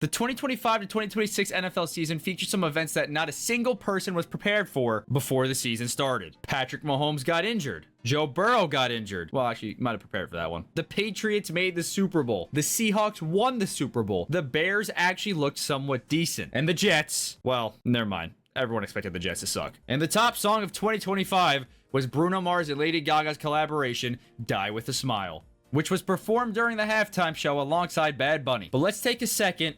The 2025 to 2026 NFL season featured some events that not a single person was prepared for before the season started. Patrick Mahomes got injured. Joe Burrow got injured. Well, actually, might have prepared for that one. The Patriots made the Super Bowl. The Seahawks won the Super Bowl. The Bears actually looked somewhat decent. And the Jets, well, never mind. Everyone expected the Jets to suck. And the top song of 2025 was Bruno Mars and Lady Gaga's collaboration, Die With a Smile, which was performed during the halftime show alongside Bad Bunny. But let's take a second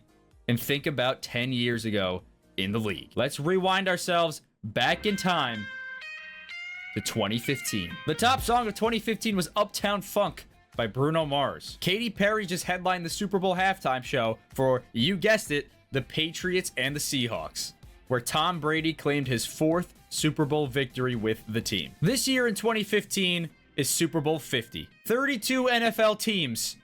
and think about 10 years ago in the league. Let's rewind ourselves back in time to 2015. The top song of 2015 was Uptown Funk by Bruno Mars. Katy Perry just headlined the Super Bowl halftime show for, you guessed it, the Patriots and the Seahawks, where Tom Brady claimed his 4th Super Bowl victory with the team. This year in 2015 is Super Bowl 50. 32 NFL teams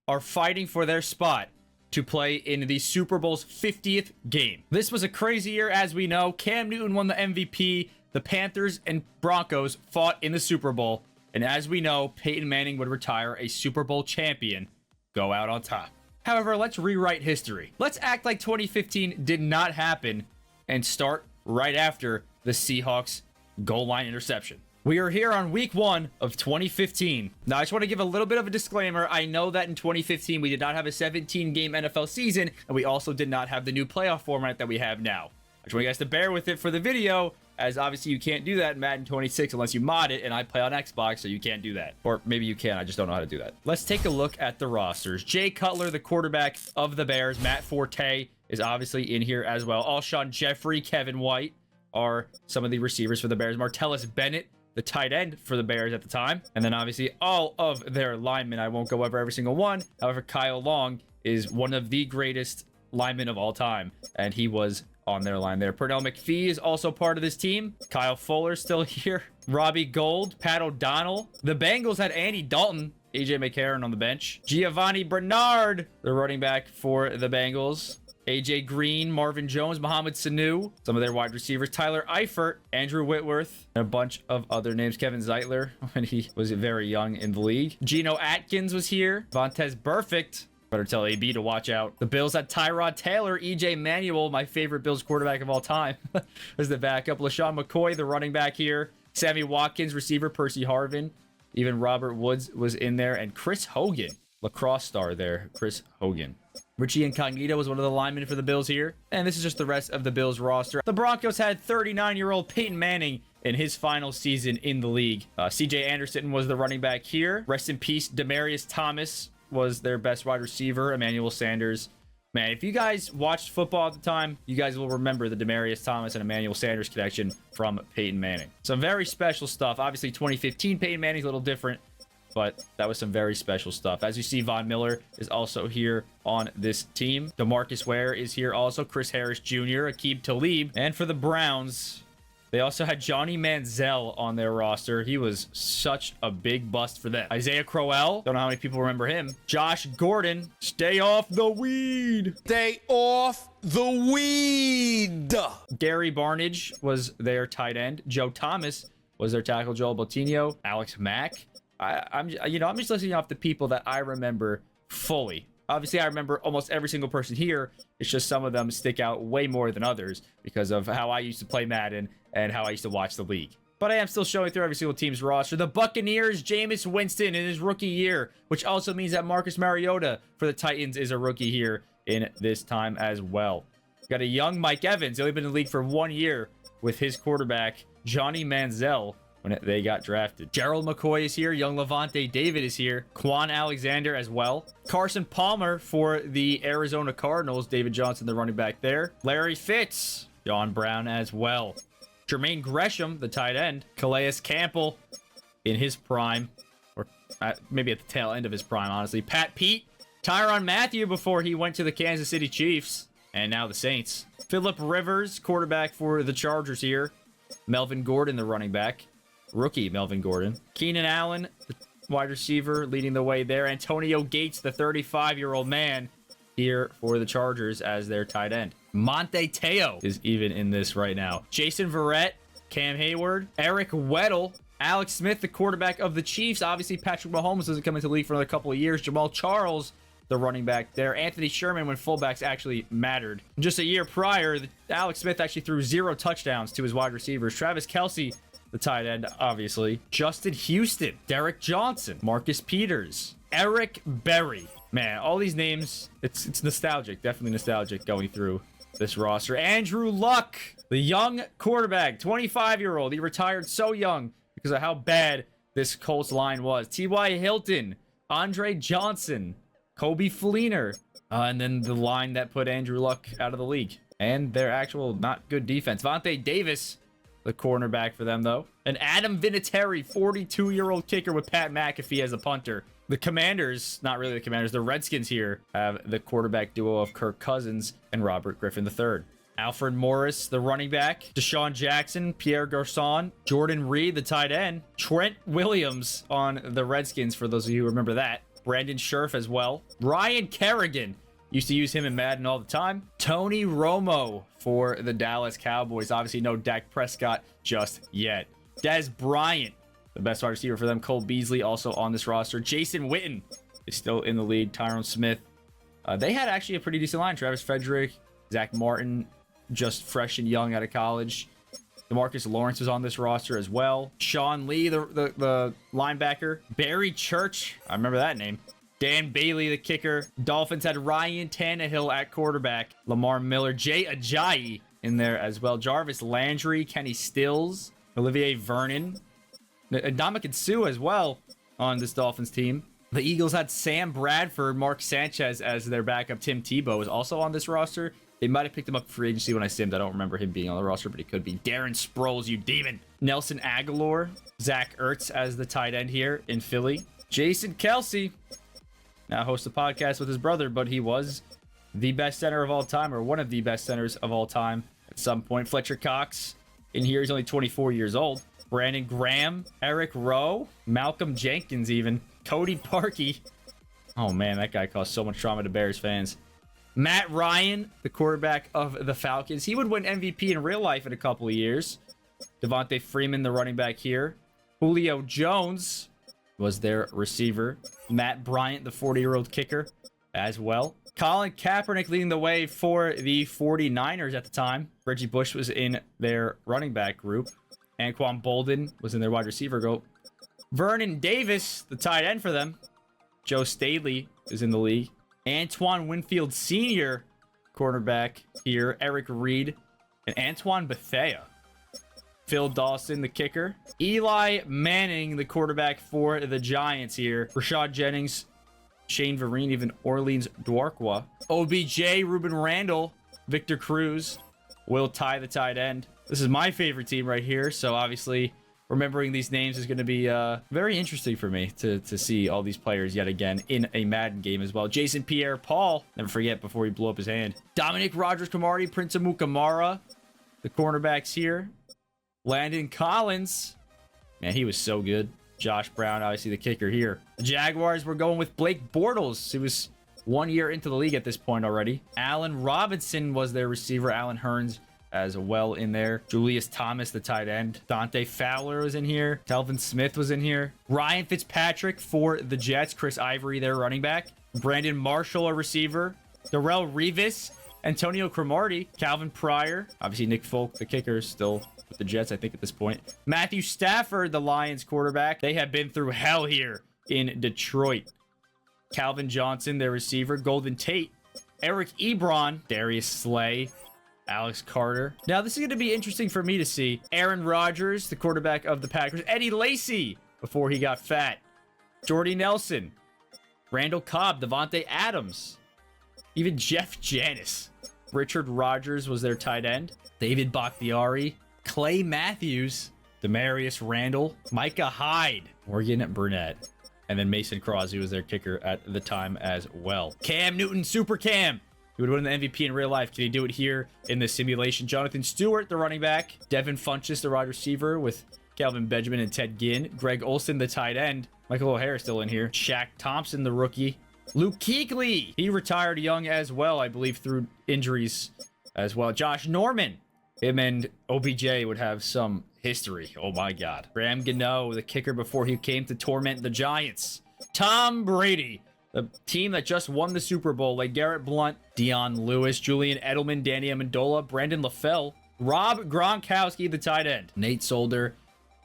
are fighting for their spot to play in the Super Bowl's 50th game. This was a crazy year, as we know. Cam Newton won the MVP. The Panthers and Broncos fought in the Super Bowl. And as we know, Peyton Manning would retire a Super Bowl champion, go out on top. However, let's rewrite history. Let's act like 2015 did not happen and start right after the Seahawks goal line interception. We are here on week 1 of 2015. Now, I just want to give a little bit of a disclaimer. I know that in 2015, we did not have a 17-game NFL season, and we also did not have the new playoff format that we have now. I just want you guys to bear with it for the video, as obviously you can't do that in Madden 26 unless you mod it, and I play on Xbox, so you can't do that. Or maybe you can, I just don't know how to do that. Let's take a look at the rosters. Jay Cutler, the quarterback of the Bears. Matt Forte is obviously in here as well. Alshon Jeffrey, Kevin White are some of the receivers for the Bears. Martellus Bennett, the tight end for the Bears at the time. And then obviously all of their linemen. I won't go over every single one. However, Kyle Long is one of the greatest linemen of all time, and he was on their line there. Pernell McPhee is also part of this team. Kyle Fuller still here. Robbie Gould, Pat O'Donnell. The Bengals had Andy Dalton, AJ McCarron on the bench. Giovanni Bernard, the running back for the Bengals. AJ Green, Marvin Jones, Mohamed Sanu, some of their wide receivers, Tyler Eifert, Andrew Whitworth, and a bunch of other names. Kevin Zeitler, when he was very young in the league. Geno Atkins was here. Vontez Burfict. Better tell AB to watch out. The Bills had Tyrod Taylor, EJ Manuel, my favorite Bills quarterback of all time, as the backup. LaShawn McCoy, the running back here. Sammy Watkins, receiver. Percy Harvin. Even Robert Woods was in there. And Chris Hogan, lacrosse star there. Chris Hogan. Richie Incognito was one of the linemen for the Bills here. And this is just the rest of the Bills roster. The Broncos had 39-year-old Peyton Manning in his final season in the league. CJ Anderson was the running back here. Rest in peace, Demaryius Thomas was their best wide receiver. Emmanuel Sanders. Man, if you guys watched football at the time, you guys will remember the Demaryius Thomas and Emmanuel Sanders connection from Peyton Manning. Some very special stuff. Obviously, 2015 Peyton Manning's a little different, but that was some very special stuff. As you see, Von Miller is also here on this team. DeMarcus Ware is here also. Chris Harris Jr., Aqib Talib. And for the Browns, they also had Johnny Manziel on their roster. He was such a big bust for them. Isaiah Crowell. Don't know how many people remember him. Josh Gordon. Stay off the weed. Stay off the weed. Gary Barnage was their tight end. Joe Thomas was their tackle. Joel Botinho. Alex Mack. I'm just listing off the people that I remember fully. Obviously, I remember almost every single person here. It's just some of them stick out way more than others because of how I used to play Madden and how I used to watch the league. But I am still showing through every single team's roster. The Buccaneers, Jameis Winston in his rookie year, which also means that Marcus Mariota for the Titans is a rookie here in this time as well. Got a young Mike Evans. He's only been in the league for 1 year with his quarterback, Johnny Manziel, when they got drafted. Gerald McCoy is here. Young Levante David is here. Quan Alexander as well. Carson Palmer for the Arizona Cardinals. David Johnson, the running back there. Larry Fitz. John Brown as well. Jermaine Gresham, the tight end. Calais Campbell in his prime. Or maybe at the tail end of his prime, honestly. Pat Pete. Tyrann Mathieu before he went to the Kansas City Chiefs. And now the Saints. Phillip Rivers, quarterback for the Chargers here. Melvin Gordon, the running back. Rookie Melvin Gordon. Keenan Allen, the wide receiver, leading the way there. Antonio Gates, the 35-year-old man, here for the Chargers as their tight end. Monte Teo is even in this right now. Jason Verrett, Cam Hayward, Eric Weddle, Alex Smith, the quarterback of the Chiefs. Obviously, Patrick Mahomes doesn't come into the league for another couple of years. Jamal Charles the running back there. Anthony Sherman when fullbacks actually mattered. Just a year prior, Alex Smith actually threw 0 touchdowns to his wide receivers. Travis Kelce, the tight end, obviously. Justin Houston, Derek Johnson, Marcus Peters, Eric Berry. Man, all these names, it's nostalgic. Definitely nostalgic going through this roster. Andrew Luck, the young quarterback, 25-year-old. He retired so young because of how bad this Colts line was. T.Y. Hilton, Andre Johnson, Kobe Fleener, and then the line that put Andrew Luck out of the league. And their actual not good defense. Vontae Davis, the cornerback for them, though. And Adam Vinatieri, 42-year-old kicker with Pat McAfee as a punter. The Commanders, not really the Commanders, the Redskins here have the quarterback duo of Kirk Cousins and Robert Griffin III. Alfred Morris, the running back. Deshaun Jackson, Pierre Garçon, Jordan Reed, the tight end. Trent Williams on the Redskins, for those of you who remember that. Brandon Scherf as well. Ryan Kerrigan, used to use him in Madden all the time. Tony Romo for the Dallas Cowboys. Obviously no Dak Prescott just yet. Dez Bryant, the best wide receiver for them. Cole Beasley also on this roster. Jason Witten is still in the league. Tyron Smith. They had actually a pretty decent line. Travis Frederick, Zach Martin, just fresh and young out of college. DeMarcus Lawrence was on this roster as well. Sean Lee, the linebacker. Barry Church, I remember that name. Dan Bailey, the kicker. Dolphins had Ryan Tannehill at quarterback. Lamar Miller, Jay Ajayi in there as well. Jarvis Landry, Kenny Stills, Olivier Vernon, Ndamukong Suh as well on this Dolphins team. The Eagles had Sam Bradford, Mark Sanchez as their backup. Tim Tebow is also on this roster. They might have picked him up for free agency when I simmed. I don't remember him being on the roster, but he could be. Darren Sproles, you demon. Nelson Aguilar, Zach Ertz as the tight end here in Philly. Jason Kelsey, now hosts a podcast with his brother, but he was the best center of all time, or one of the best centers of all time at some point. Fletcher Cox in here. He's only 24 years old. Brandon Graham, Eric Rowe, Malcolm Jenkins even. Cody Parkey. Oh, man, that guy caused so much trauma to Bears fans. Matt Ryan, the quarterback of the Falcons. He would win MVP in real life in a couple of years. Devontae Freeman, the running back here. Julio Jones was their receiver. Matt Bryant, the 40-year-old kicker, as well. Colin Kaepernick leading the way for the 49ers at the time. Reggie Bush was in their running back group. Anquan Bolden was in their wide receiver group. Vernon Davis, the tight end for them. Joe Staley is in the league. Antoine Winfield Sr., cornerback here. Eric Reed and Antoine Bethea. Phil Dawson, the kicker. Eli Manning, the quarterback for the Giants here. Rashad Jennings, Shane Vereen, even Orleans Dwarkwa. OBJ, Ruben Randall, Victor Cruz, Will Tye, the tight end. This is my favorite team right here, so obviously remembering these names is going to be very interesting for me to see all these players yet again in a Madden game as well. Jason Pierre-Paul, never forget before he blew up his hand. Dominic Rodgers-Cromartie, Prince Amukamara, the cornerbacks here. Landon Collins, man, he was so good. Josh Brown, obviously the kicker here. The Jaguars were going with Blake Bortles, who was 1 year into the league at this point already. Allen Robinson was their receiver. Allen Hurns as well in there. Julius Thomas, the tight end. Dante Fowler was in here. Telvin Smith was in here. Ryan Fitzpatrick for the Jets. Chris Ivory, their running back. Brandon Marshall, a receiver. Darrell Revis. Antonio Cromartie. Calvin Pryor. Obviously, Nick Folk, the kicker, is still with the Jets, I think, at this point. Matthew Stafford, the Lions quarterback. They have been through hell here in Detroit. Calvin Johnson, their receiver. Golden Tate. Eric Ebron. Darius Slay. Alex Carter. Now, this is going to be interesting for me to see. Aaron Rodgers, the quarterback of the Packers. Eddie Lacy, before he got fat. Jordy Nelson. Randall Cobb. Devontae Adams. Even Jeff Janis. Richard Rodgers was their tight end. David Bakhtiari. Clay Matthews. Demarius Randall. Micah Hyde. Morgan Burnett. And then Mason Crosby was their kicker at the time as well. Cam Newton, Super Cam. He would win the MVP in real life. Can he do it here in the simulation? Jonathan Stewart, the running back. Devin Funchess, the wide receiver, with Calvin Benjamin and Ted Ginn. Greg Olsen, the tight end. Michael O'Hare still in here. Shaq Thompson, the rookie. Luke Kuechly. He retired young as well, I believe, through injuries as well. Josh Norman. Him and OBJ would have some history. Oh, my God. Graham Gano, the kicker before he came to torment the Giants. Tom Brady. The team that just won the Super Bowl, like Garrett Blunt, Dion Lewis, Julian Edelman, Danny Amendola, Brandon LaFell, Rob Gronkowski, the tight end, Nate Solder.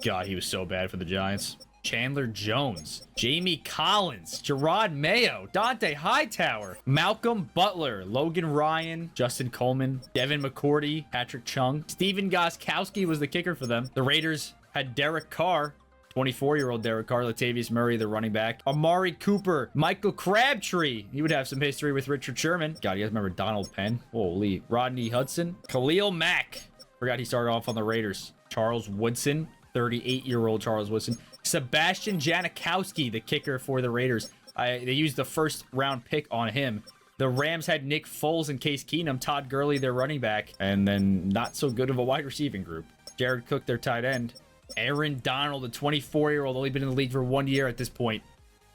God, he was so bad for the Giants. Chandler Jones, Jamie Collins, Gerard Mayo, Dante Hightower, Malcolm Butler, Logan Ryan, Justin Coleman, Devin McCourty, Patrick Chung. Steven Gostkowski was the kicker for them. The Raiders had Derek Carr, 24-year-old Derek Carr, Latavius Murray, the running back, Amari Cooper, Michael Crabtree. He would have some history with Richard Sherman. God, you guys remember Donald Penn? Holy. Rodney Hudson, Khalil Mack. Forgot he started off on the Raiders. Charles Woodson, 38-year-old Charles Woodson. Sebastian Janikowski, the kicker for the Raiders. They used the first round pick on him. The Rams had Nick Foles and Case Keenum, Todd Gurley, their running back, and then not so good of a wide receiving group. Jared Cook, their tight end. Aaron Donald, the 24-year-old, only been in the league for 1 year at this point.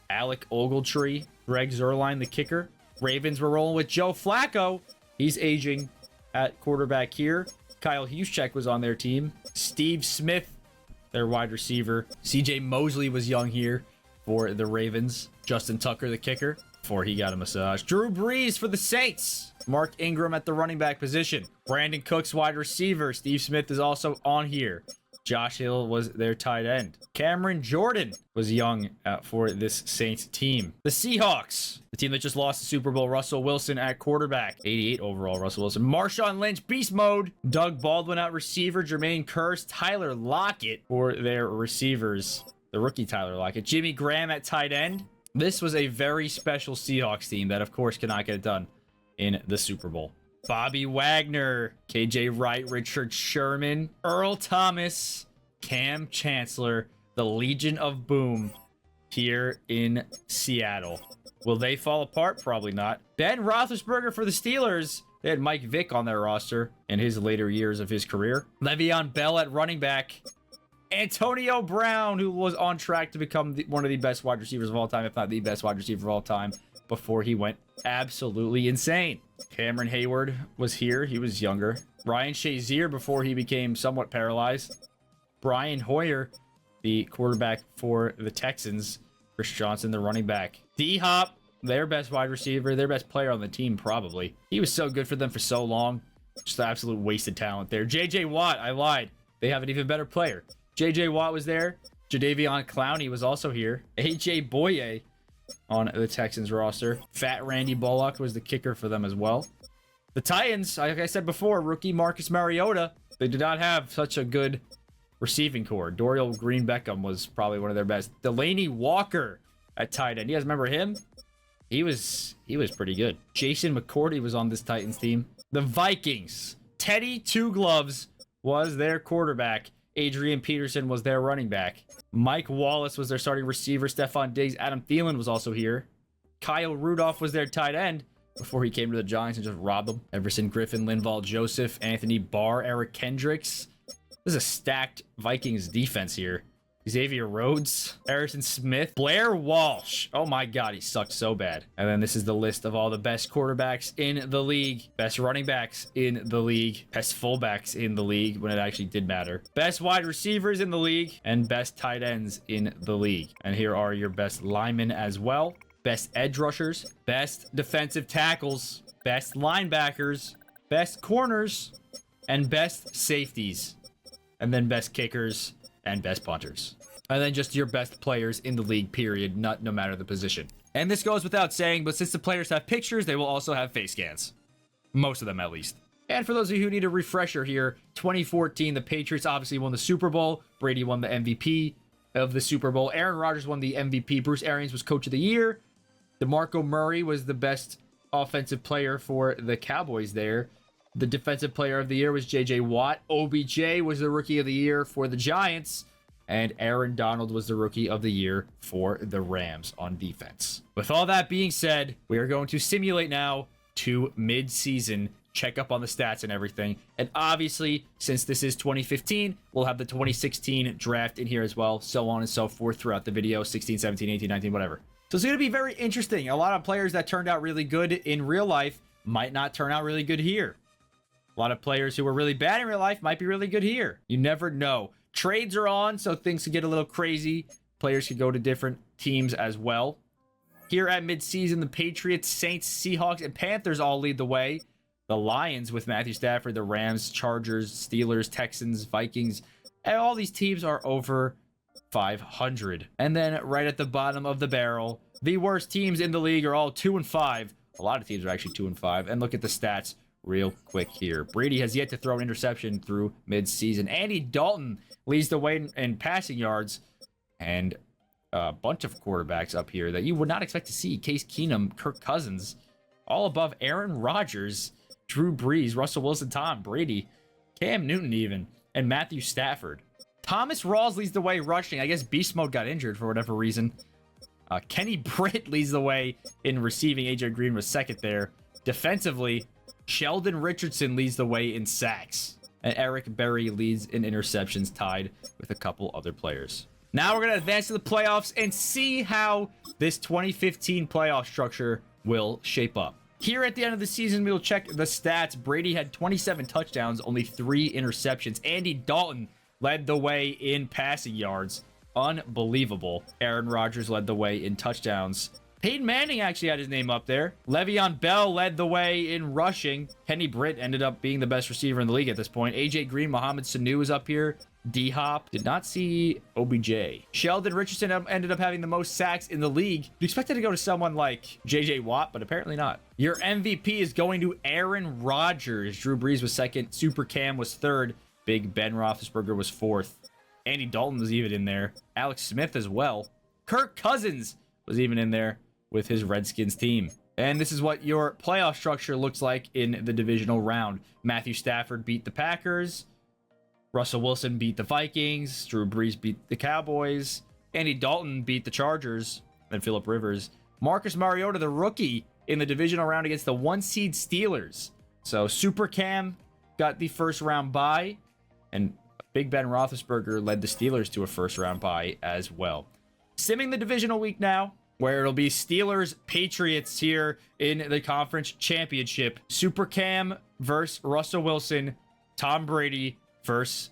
Alec Ogletree, Greg Zuerlein, the kicker. Ravens were rolling with Joe Flacco. He's aging at quarterback here. Kyle Juszczyk was on their team. Steve Smith, their wide receiver. CJ Mosley was young here for the Ravens. Justin Tucker, the kicker, before he got a massage. Drew Brees for the Saints. Mark Ingram at the running back position. Brandon Cooks, wide receiver. Steve Smith is also on here. Josh Hill was their tight end. Cameron Jordan was young for this Saints team. The Seahawks, the team that just lost the Super Bowl. Russell Wilson at quarterback. 88 overall, Russell Wilson. Marshawn Lynch, beast mode. Doug Baldwin at receiver. Jermaine Kearse, Tyler Lockett for their receivers. The rookie Tyler Lockett. Jimmy Graham at tight end. This was a very special Seahawks team that, of course, cannot get it done in the Super Bowl. Bobby Wagner, KJ Wright, Richard Sherman, Earl Thomas, Cam Chancellor, the Legion of Boom here in Seattle. Will they fall apart? Probably not. Ben Roethlisberger for the Steelers. They had Mike Vick on their roster in his later years of his career. Le'Veon Bell at running back. Antonio Brown, who was on track to become one of the best wide receivers of all time, if not the best wide receiver of all time, before he went absolutely insane. Cameron Hayward was here. He was younger. Ryan Shazier before he became somewhat paralyzed. Brian Hoyer, the quarterback for the Texans. Chris Johnson, the running back. D-Hop, their best wide receiver, their best player on the team, probably. He was so good for them for so long. Just absolute wasted talent there. J.J. Watt, I lied. They have an even better player. J.J. Watt was there. Jadeveon Clowney was also here. A.J. Boye on the Texans roster. Fat Randy Bullock was the kicker for them as well. The Titans, like I said before, rookie Marcus Mariota, they did not have such a good receiving core. Dorial Green Beckham was probably one of their best. Delaney Walker at tight end. You guys remember him? He was pretty good. Jason McCourty was on this Titans team. The Vikings. Teddy Two Gloves was their quarterback. Adrian Peterson was their running back. Mike Wallace was their starting receiver. Stephon Diggs, Adam Thielen was also here. Kyle Rudolph was their tight end before he came to the Giants and just robbed them. Everson Griffin, Linval Joseph, Anthony Barr, Eric Kendricks. This is a stacked Vikings defense here. Xavier Rhodes, Harrison Smith, Blair Walsh. Oh my God, he sucked so bad. And then this is the list of all the best quarterbacks in the league, best running backs in the league, best fullbacks in the league when it actually did matter, best wide receivers in the league, and best tight ends in the league. And here are your best linemen as well, best edge rushers, best defensive tackles, best linebackers, best corners, and best safeties, and then best kickers and best punters. And then just your best players in the league, period, no matter the position. And this goes without saying, but since the players have pictures, they will also have face scans. Most of them, at least. And for those of you who need a refresher here, 2014, the Patriots obviously won the Super Bowl. Brady won the MVP of the Super Bowl. Aaron Rodgers won the MVP. Bruce Arians was Coach of the Year. DeMarco Murray was the best offensive player for the Cowboys there. The Defensive Player of the Year was J.J. Watt. OBJ was the Rookie of the Year for the Giants. And Aaron Donald was the Rookie of the Year for the Rams on defense. With all that being said, we are going to simulate now to mid-season, check up on the stats and everything. And obviously, since this is 2015, we'll have the 2016 draft in here as well, so on and so forth throughout the video, 16, 17, 18, 19, whatever. So it's going to be very interesting. A lot of players that turned out really good in real life might not turn out really good here. A lot of players who were really bad in real life might be really good here. You never know. Trades are on, so things could get a little crazy. Players could go to different teams as well. Here at midseason, the Patriots, Saints, Seahawks, and Panthers all lead the way. The Lions with Matthew Stafford, the Rams, Chargers, Steelers, Texans, Vikings, and all these teams are over 500. And then right at the bottom of the barrel, the worst teams in the league are all 2-5. A lot of teams are actually 2-5. And look at the stats real quick here. Brady has yet to throw an interception through midseason. Andy Dalton leads the way in passing yards. And a bunch of quarterbacks up here that you would not expect to see. Case Keenum, Kirk Cousins, all above Aaron Rodgers, Drew Brees, Russell Wilson, Tom Brady, Cam Newton even, and Matthew Stafford. Thomas Rawls leads the way rushing. I guess Beast Mode got injured for whatever reason. Kenny Britt leads the way in receiving. AJ Green was second there. Defensively, Sheldon Richardson leads the way in sacks. And Eric Berry leads in interceptions, tied with a couple other players. Now we're going to advance to the playoffs and see how this 2015 playoff structure will shape up. Here at the end of the season, we'll check the stats. Brady had 27 touchdowns, only 3 interceptions. Andy Dalton led the way in passing yards. Unbelievable. Aaron Rodgers led the way in touchdowns. Peyton Manning actually had his name up there. Le'Veon Bell led the way in rushing. Kenny Britt ended up being the best receiver in the league at this point. AJ Green, Mohamed Sanu is up here. D-Hop. Did not see OBJ. Sheldon Richardson ended up having the most sacks in the league. You expected to go to someone like J.J. Watt, but apparently not. Your MVP is going to Aaron Rodgers. Drew Brees was second. Super Cam was third. Big Ben Roethlisberger was fourth. Andy Dalton was even in there. Alex Smith as well. Kirk Cousins was even in there with his Redskins team. And this is what your playoff structure looks like in the divisional round. Matthew Stafford beat the Packers. Russell Wilson beat the Vikings. Drew Brees beat the Cowboys. Andy Dalton beat the Chargers. Then Phillip Rivers. Marcus Mariota, the rookie, in the divisional round against the 1-seed Steelers. So Super Cam got the first round bye. And Big Ben Roethlisberger led the Steelers to a first round bye as well. Simming the divisional week now, where it'll be Steelers Patriots here in the conference championship. Super Cam versus Russell Wilson. Tom Brady versus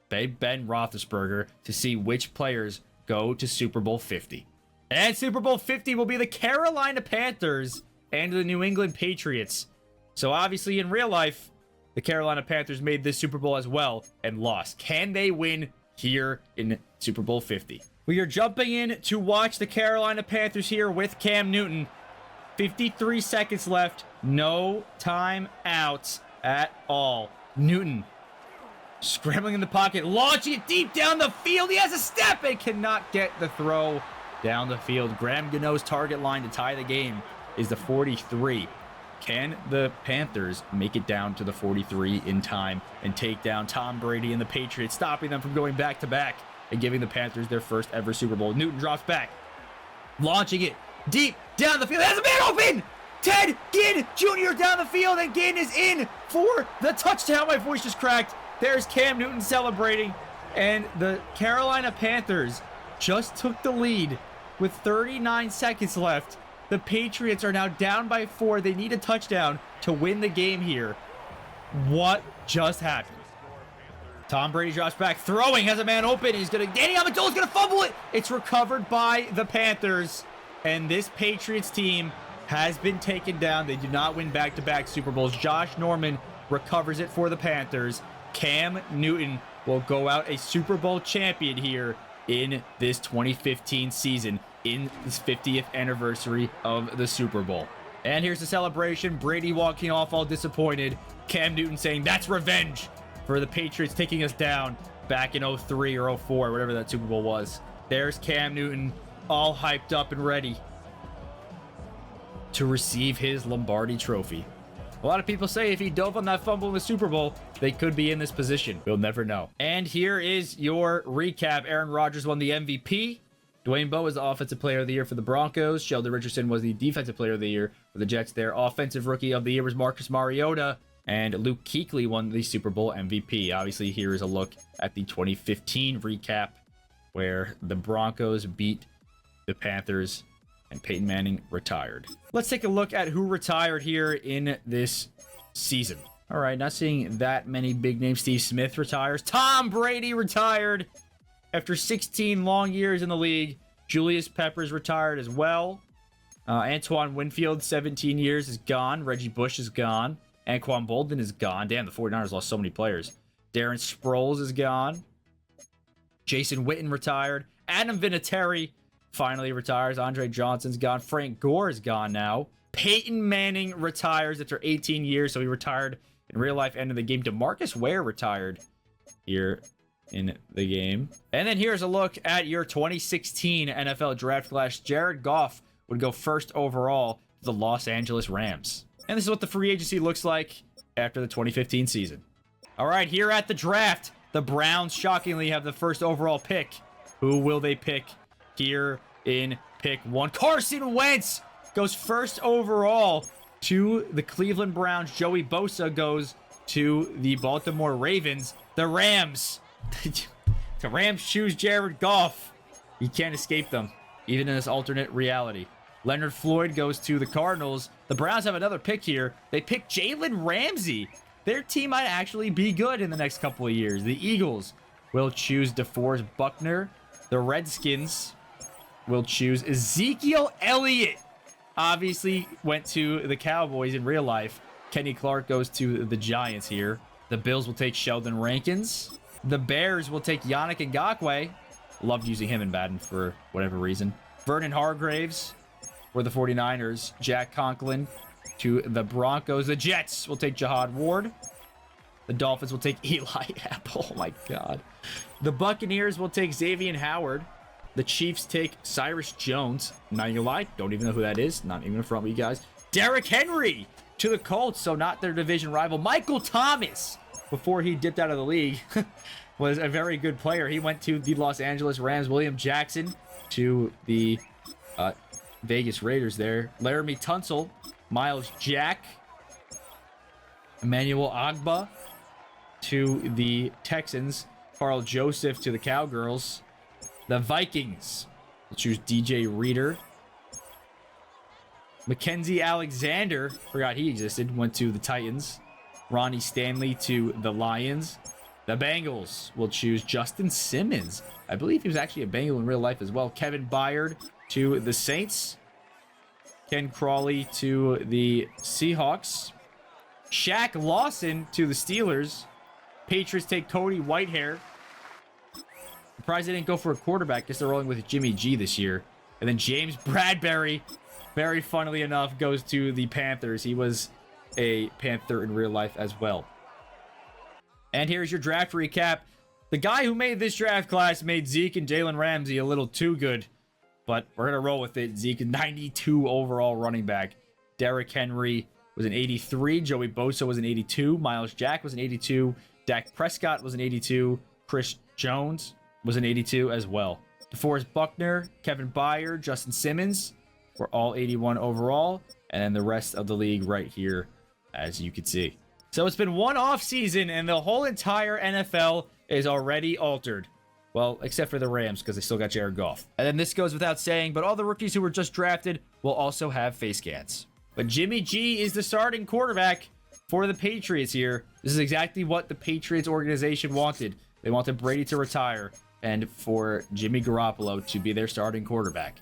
Big Ben Roethlisberger to see which players go to Super Bowl 50. And Super Bowl 50 will be the Carolina Panthers and the New England Patriots. So obviously in real life, the Carolina Panthers made this Super Bowl as well and lost. Can they win here in Super Bowl 50? We are jumping in to watch the Carolina Panthers here with Cam Newton. 53 seconds left. No timeouts at all. Newton scrambling in the pocket, launching it deep down the field. He has a step and cannot get the throw down the field. Graham Gano's target line to tie the game is the 43. Can the Panthers make it down to the 43 in time and take down Tom Brady and the Patriots, stopping them from going back-to-back and giving the Panthers their first ever Super Bowl? Newton drops back, launching it deep down the field. Has a man open! Ted Ginn Jr. down the field, and Ginn is in for the touchdown. My voice just cracked. There's Cam Newton celebrating, and the Carolina Panthers just took the lead with 39 seconds left. The Patriots are now down by 4. They need a touchdown to win the game here. What just happened? Tom Brady drops back, throwing, has a man open. Danny Amendola's gonna fumble it. It's recovered by the Panthers, and this Patriots team has been taken down. They do not win back-to-back Super Bowls. Josh Norman recovers it for the Panthers. Cam Newton will go out a Super Bowl champion here in this 2015 season, in this 50th anniversary of the Super Bowl. And here's the celebration. Brady walking off all disappointed. Cam Newton saying, "That's revenge for the Patriots taking us down back in 03 or 04, whatever that Super Bowl was." There's Cam Newton, all hyped up and ready to receive his Lombardi trophy. A lot of people say if he dove on that fumble in the Super Bowl, they could be in this position. We'll never know. And here is your recap. Aaron Rodgers won the MVP. Dwayne Bowe was the Offensive Player of the Year for the Broncos. Sheldon Richardson was the Defensive Player of the Year for the Jets there. Offensive Rookie of the Year was Marcus Mariota. And Luke Kuechly won the Super Bowl MVP. Obviously, here is a look at the 2015 recap, where the Broncos beat the Panthers and Peyton Manning retired. Let's take a look at who retired here in this season. All right, not seeing that many big names. Steve Smith retires. Tom Brady retired after 16 long years in the league. Julius Peppers retired as well. Antoine Winfield, 17 years, is gone. Reggie Bush is gone. Anquan Bolden is gone. Damn, the 49ers lost so many players. Darren Sproles is gone. Jason Witten retired. Adam Vinatieri finally retires. Andre Johnson's gone. Frank Gore is gone now. Peyton Manning retires after 18 years, so he retired in real life, end of the game. DeMarcus Ware retired here in the game. And then here's a look at your 2016 NFL draft class. Jared Goff would go first overall to the Los Angeles Rams. And this is what the free agency looks like after the 2015 season. All right, here at the draft, the Browns shockingly have the first overall pick. Who will they pick here in pick 1? Carson Wentz goes first overall to the Cleveland Browns. Joey Bosa goes to the Baltimore Ravens. The Rams. The Rams choose Jared Goff. You can't escape them, even in this alternate reality. Leonard Floyd goes to the Cardinals. The Browns have another pick here. They pick Jalen Ramsey. Their team might actually be good in the next couple of years. The Eagles will choose DeForest Buckner. The Redskins will choose Ezekiel Elliott. Obviously went to the Cowboys in real life. Kenny Clark goes to the Giants here. The Bills will take Sheldon Rankins. The Bears will take Yannick Ngakoue. Loved using him in Madden for whatever reason. Vernon Hargraves for the 49ers. Jack Conklin to the Broncos. The Jets will take Jihad Ward. The Dolphins will take Eli Apple. Oh my God. The Buccaneers will take Xavier Howard. The Chiefs take Cyrus Jones. Not gonna lie, don't even know who that is. Not even in front of you guys. Derrick Henry to the Colts, so not their division rival. Michael Thomas, before he dipped out of the league, was a very good player. He went to the Los Angeles Rams. William Jackson to the Vegas Raiders there. Laramie Tunsil, Miles Jack, Emmanuel Agba to the Texans. Carl Joseph to the Cowgirls. The Vikings will choose DJ Reader. Mackenzie Alexander, forgot he existed, went to the Titans. Ronnie Stanley to the Lions. The Bengals will choose Justin Simmons. I believe he was actually a Bengal in real life as well. Kevin Byard to the Saints. Ken Crawley to the Seahawks. Shaq Lawson to the Steelers. Patriots take Cody Whitehair. Surprised they didn't go for a quarterback. Guess they're rolling with Jimmy G this year. And then James Bradbury, very funnily enough, goes to the Panthers. He was a Panther in real life as well. And here's your draft recap. The guy who made this draft class made Zeke and Jalen Ramsey a little too good, but we're going to roll with it. Zeke, 92 overall running back. Derrick Henry was an 83. Joey Bosa was an 82. Miles Jack was an 82. Dak Prescott was an 82. Chris Jones was an 82 as well. DeForest Buckner, Kevin Byard, Justin Simmons were all 81 overall. And then the rest of the league right here, as you can see. So it's been one off season and the whole entire NFL is already altered. Well, except for the Rams because they still got Jared Goff. And then this goes without saying, but all the rookies who were just drafted will also have face scans. But Jimmy G is the starting quarterback for the Patriots here. This is exactly what the Patriots organization wanted. They wanted Brady to retire and for Jimmy Garoppolo to be their starting quarterback.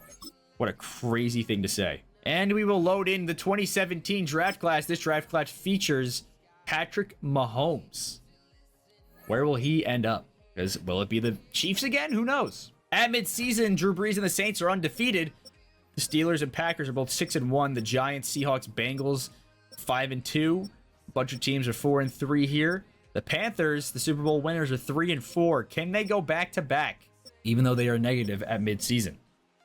What a crazy thing to say. And we will load in the 2017 draft class. This draft class features Patrick Mahomes. Where will he end up? Because will it be the Chiefs again? Who knows? At midseason, Drew Brees and the Saints are undefeated. The Steelers and Packers are both 6-1. The Giants, Seahawks, Bengals 5-2. A bunch of teams are 4-3 here. The Panthers, the Super Bowl winners, are 3-4. Can they go back-to-back, even though they are negative at midseason?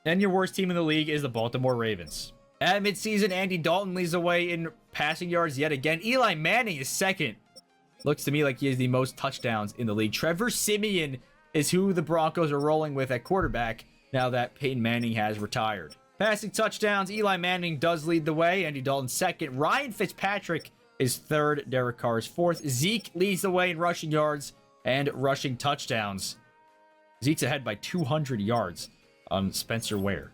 And your worst team in the league is the Baltimore Ravens. At midseason, Andy Dalton leads the way in passing yards yet again. Eli Manning is second. Looks to me like he has the most touchdowns in the league. Trevor Siemian is who the Broncos are rolling with at quarterback now that Peyton Manning has retired. Passing touchdowns, Eli Manning does lead the way. Andy Dalton second. Ryan Fitzpatrick is third. Derek Carr is fourth. Zeke leads the way in rushing yards and rushing touchdowns. Zeke's ahead by 200 yards on Spencer Ware.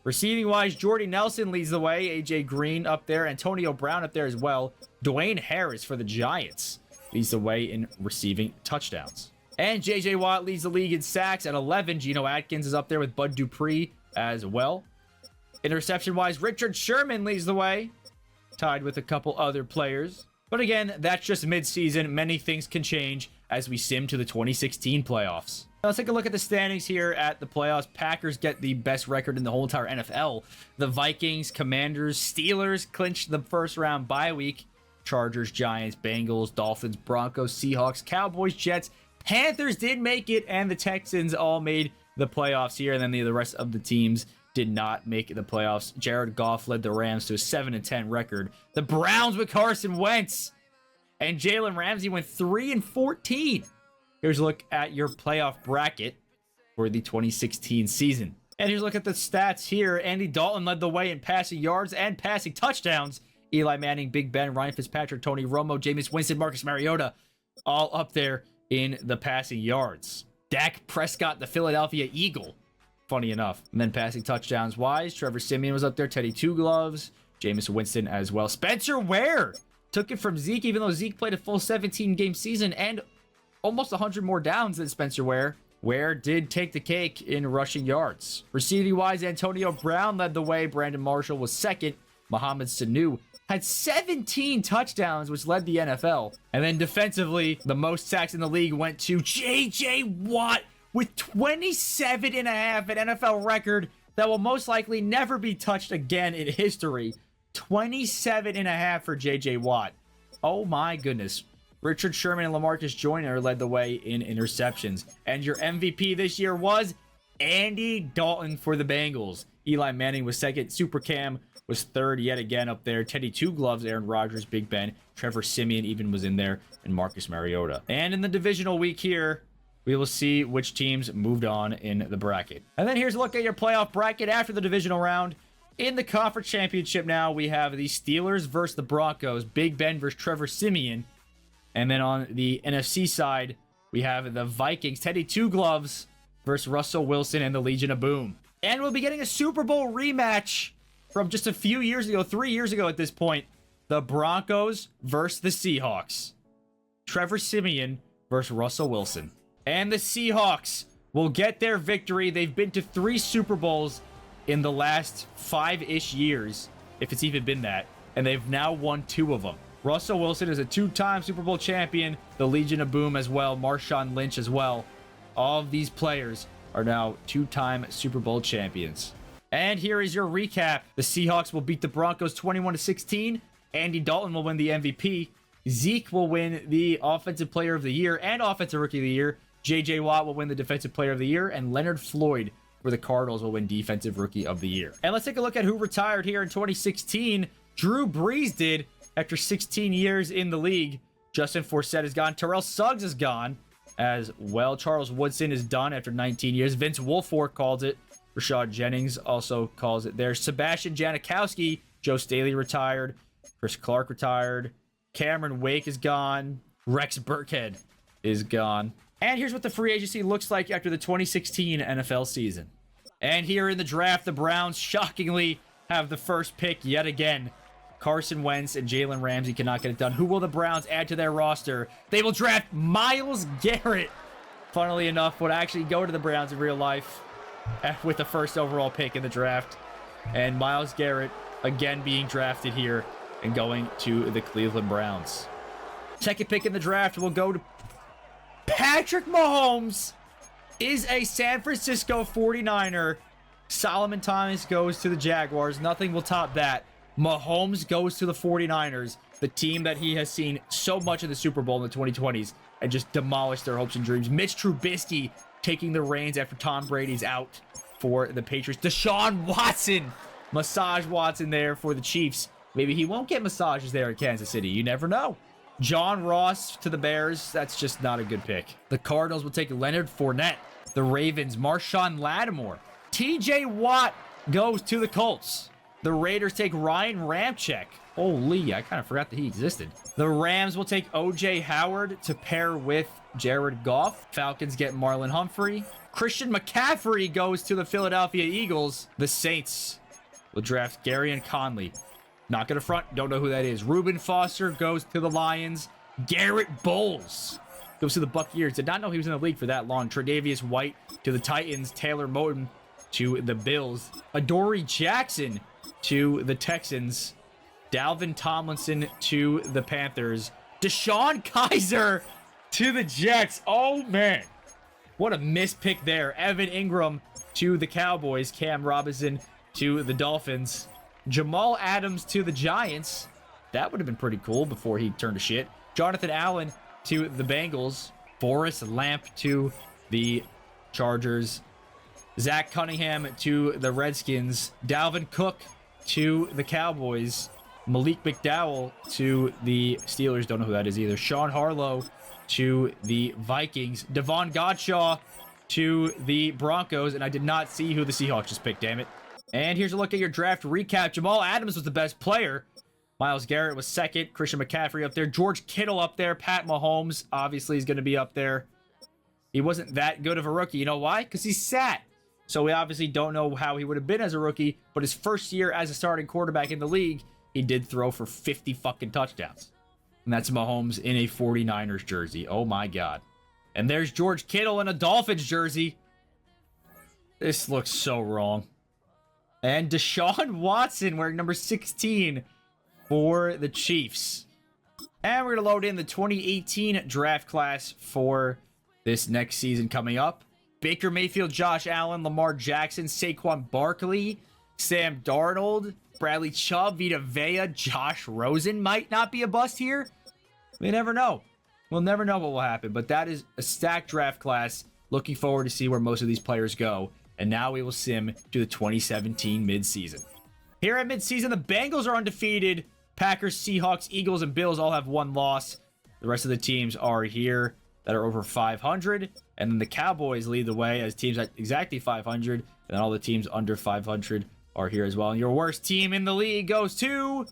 Receiving wise, Jordy Nelson leads the way. AJ Green up there. Antonio Brown up there as well. Dwayne Harris for the Giants leads the way in receiving touchdowns. And JJ Watt leads the league in sacks at 11. Geno Atkins is up there with Bud Dupree as well. Interception-wise, Richard Sherman leads the way, tied with a couple other players. But again, that's just mid-season. Many things can change as we sim to the 2016 playoffs. Now let's take a look at the standings here at the playoffs. Packers get the best record in the whole entire NFL. The Vikings, Commanders, Steelers clinch the first round bye week. Chargers, Giants, Bengals, Dolphins, Broncos, Seahawks, Cowboys, Jets, Panthers did make it, and the Texans all made the playoffs here. And then the rest of the teams did not make the playoffs. Jared Goff led the Rams to a 7-10 record. The Browns with Carson Wentz and Jalen Ramsey went 3-14. Here's a look at your playoff bracket for the 2016 season. And here's a look at the stats here. Andy Dalton led the way in passing yards and passing touchdowns. Eli Manning, Big Ben, Ryan Fitzpatrick, Tony Romo, Jameis Winston, Marcus Mariota, all up there in the passing yards. Dak Prescott, the Philadelphia Eagle, funny enough. And then passing touchdowns wise, Trevor Siemian was up there, Teddy Two Gloves, Jameis Winston as well. Spencer Ware took it from Zeke, even though Zeke played a full 17-game season and almost 100 more downs than Spencer Ware. Ware did take the cake in rushing yards. Receiving-wise, Antonio Brown led the way. Brandon Marshall was second. Mohamed Sanu had 17 touchdowns, which led the NFL. And then defensively, the most sacks in the league went to J.J. Watt with 27 and a half, an NFL record that will most likely never be touched again in history. 27 and a half for J.J. Watt. Oh my goodness. Richard Sherman and LaMarcus Joyner led the way in interceptions. And your MVP this year was Andy Dalton for the Bengals. Eli Manning was second. Super Cam was third yet again up there. Teddy Two Gloves, Aaron Rodgers, Big Ben, Trevor Siemian even was in there, and Marcus Mariota. And in the divisional week here, we will see which teams moved on in the bracket. And then here's a look at your playoff bracket after the divisional round. In the conference championship now, we have the Steelers versus the Broncos, Big Ben versus Trevor Siemian. And then on the NFC side, we have the Vikings, Teddy Two Gloves versus Russell Wilson and the Legion of Boom. And we'll be getting a Super Bowl rematch from just a few years ago, 3 years ago at this point. The Broncos versus the Seahawks. Trevor Siemian versus Russell Wilson. And the Seahawks will get their victory. They've been to 3 Super Bowls in the last 5-ish years, if it's even been that. And they've now won 2 of them. Russell Wilson is a 2-time Super Bowl champion. The Legion of Boom as well. Marshawn Lynch as well. All of these players are now 2-time Super Bowl champions. And here is your recap. The Seahawks will beat the Broncos 21-16. Andy Dalton will win the MVP. Zeke will win the Offensive Player of the Year and Offensive Rookie of the Year. J.J. Watt will win the Defensive Player of the Year. And Leonard Floyd for the Cardinals will win Defensive Rookie of the Year. And let's take a look at who retired here in 2016. Drew Brees did after 16 years in the league. Justin Forsett is gone. Terrell Suggs is gone as well. Charles Woodson is done after 19 years. Vince Wilfork calls it. Rashad Jennings also calls it there. Sebastian Janikowski, Joe Staley retired. Chris Clark retired. Cameron Wake is gone. Rex Burkhead is gone. And here's what the free agency looks like after the 2016 NFL season. And here in the draft, the Browns shockingly have the first pick yet again. Carson Wentz and Jalen Ramsey cannot get it done. Who will the Browns add to their roster? They will draft Myles Garrett. Funnily enough, would actually go to the Browns in real life with the first overall pick in the draft. And Myles Garrett again being drafted here and going to the Cleveland Browns. Second pick in the draft will go to Patrick Mahomes. Is a San Francisco 49er. Solomon Thomas goes to the Jaguars. Nothing will top that. Mahomes goes to the 49ers, the team that he has seen so much in the Super Bowl in the 2020s and just demolished their hopes and dreams. Mitch Trubisky taking the reins after Tom Brady's out for the Patriots. Deshaun Watson, Massage Watson there for the Chiefs. Maybe he won't get massages there in Kansas City. You never know. John Ross to the Bears. That's just not a good pick. The Cardinals will take Leonard Fournette. The Ravens, Marshawn Lattimore. TJ Watt goes to the Colts. The Raiders take Ryan Ramczyk. Holy, I kind of forgot that he existed. The Rams will take O.J. Howard to pair with Jared Goff. Falcons get Marlon Humphrey. Christian McCaffrey goes to the Philadelphia Eagles. The Saints will draft Garyon Conley. Not going to front. Don't know who that is. Reuben Foster goes to the Lions. Garrett Bowles goes to the Buccaneers. Did not know he was in the league for that long. Tre'Davious White to the Titans. Taylor Moton to the Bills. Adoree Jackson to the Texans. Dalvin Tomlinson to the Panthers. Deshaun Kaiser to the Jets. Oh, man. What a mispick there. Evan Ingram to the Cowboys. Cam Robinson to the Dolphins. Jamal Adams to the Giants. That would have been pretty cool before he turned to shit. Jonathan Allen to the Bengals. Forrest Lamp to the Chargers. Zach Cunningham to the Redskins. Dalvin Cook to the Cowboys. Malik McDowell to the Steelers. Don't know who that is either. Sean Harlow to the Vikings. Devon Godshaw to the Broncos. And I did not see who the Seahawks just picked, damn it. And here's a look at your draft recap. Jamal Adams was the best player. Myles Garrett was second. Christian McCaffrey up there. George Kittle up there. Pat Mahomes obviously is going to be up there. He wasn't that good of a rookie. You know why? Because he sat. So we obviously don't know how he would have been as a rookie. But his first year as a starting quarterback in the league, he did throw for 50 fucking touchdowns. And that's Mahomes in a 49ers jersey. Oh my God. And there's George Kittle in a Dolphins jersey. This looks so wrong. And Deshaun Watson wearing number 16 for the Chiefs. And we're going to load in the 2018 draft class for this next season coming up. Baker Mayfield, Josh Allen, Lamar Jackson, Saquon Barkley, Sam Darnold, Bradley Chubb, Vita Vea, Josh Rosen might not be a bust here. We never know. We'll never know what will happen. But that is a stacked draft class. Looking forward to see where most of these players go. And now we will sim to the 2017 midseason. Here at midseason, the Bengals are undefeated. Packers, Seahawks, Eagles, and Bills all have one loss. The rest of the teams are here that are over 500. And then the Cowboys lead the way as teams at exactly 500. And then all the teams under 500 are here as well. And your worst team in the league goes to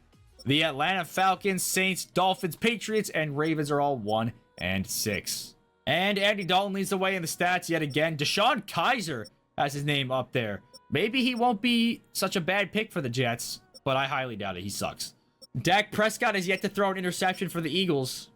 the Atlanta Falcons, Saints, Dolphins, Patriots, and Ravens are all 1 and 6. And Andy Dalton leads the way in the stats yet again. Deshaun Kaiser has his name up there. Maybe he won't be such a bad pick for the Jets, but I highly doubt it. He sucks. Dak Prescott has yet to throw an interception for the Eagles.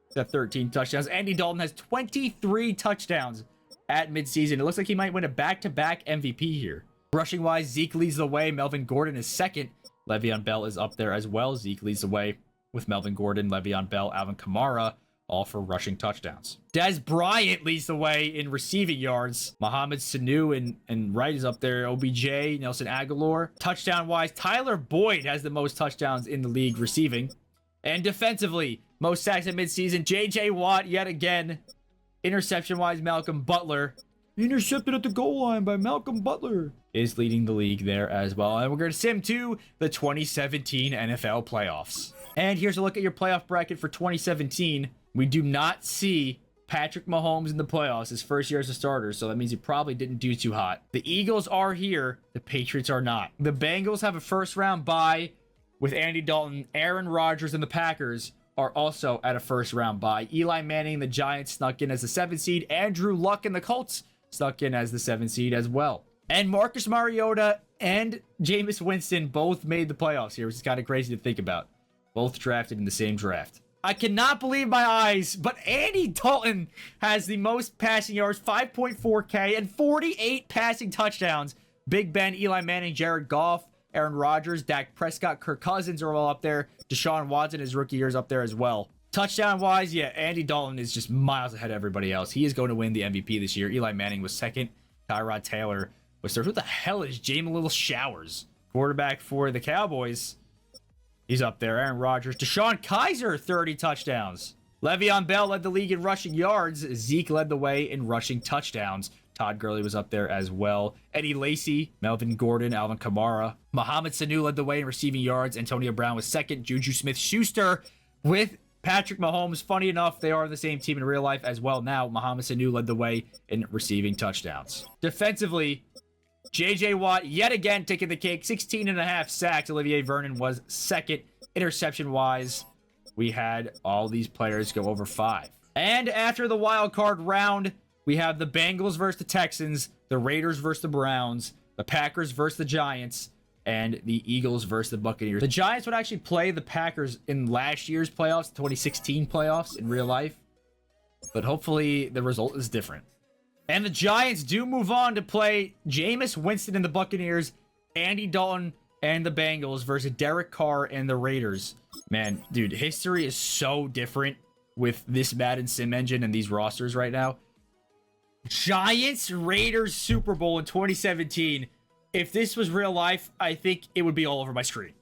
He's got 13 touchdowns. Andy Dalton has 23 touchdowns at midseason. It looks like he might win a back-to-back MVP here. Rushing-wise, Zeke leads the way. Melvin Gordon is second. Le'Veon Bell is up there as well. Zeke leads the way with Melvin Gordon, Le'Veon Bell, Alvin Kamara, all for rushing touchdowns. Des Bryant leads the way in receiving yards. Mohamed Sanu and Wright is up there. OBJ, Nelson Aguilar. Touchdown-wise, Tyler Boyd has the most touchdowns in the league receiving. And defensively, most sacks at midseason, J.J. Watt yet again. Interception-wise, Malcolm Butler. Intercepted at the goal line by Malcolm Butler is leading the league there as well. And we're going to sim to the 2017 NFL playoffs. And here's a look at your playoff bracket for 2017. We do not see Patrick Mahomes in the playoffs his first year as a starter, so that means he probably didn't do too hot. The Eagles are here. The Patriots are not. The Bengals have a first-round bye with Andy Dalton. Aaron Rodgers and the Packers are also at a first-round bye. Eli Manning and the Giants snuck in as the 7th seed. Andrew Luck and the Colts snuck in as the 7th seed as well. And Marcus Mariota and Jameis Winston both made the playoffs here, which is kind of crazy to think about. Both drafted in the same draft. I cannot believe my eyes, but Andy Dalton has the most passing yards, 5.4K, and 48 passing touchdowns. Big Ben, Eli Manning, Jared Goff, Aaron Rodgers, Dak Prescott, Kirk Cousins are all up there. Deshaun Watson, his rookie year, is up there as well. Touchdown-wise, yeah, Andy Dalton is just miles ahead of everybody else. He is going to win the MVP this year. Eli Manning was second. Tyrod Taylor was third. Who the hell is Jamie Little Showers? Quarterback for the Cowboys. He's up there. Aaron Rodgers. Deshaun Kaiser, 30 touchdowns. Le'Veon Bell led the league in rushing yards. Zeke led the way in rushing touchdowns. Todd Gurley was up there as well. Eddie Lacy, Melvin Gordon, Alvin Kamara. Mohamed Sanu led the way in receiving yards. Antonio Brown was second. Juju Smith-Schuster with Patrick Mahomes. Funny enough, they are on the same team in real life as well now. Mohamed Sanu led the way in receiving touchdowns. Defensively, J.J. Watt yet again taking the cake. 16.5 sacks. Olivier Vernon was second. Interception-wise, we had all these players go over 5. And after the wild card round, we have the Bengals versus the Texans, the Raiders versus the Browns, the Packers versus the Giants, and the Eagles versus the Buccaneers. The Giants would actually play the Packers in last year's playoffs, 2016 playoffs in real life. But hopefully the result is different. And the Giants do move on to play Jameis Winston and the Buccaneers, Andy Dalton and the Bengals versus Derek Carr and the Raiders. Man, dude, history is so different with this Madden sim engine and these rosters right now. Giants Raiders Super Bowl in 2017. If this was real life, I think it would be all over my screen.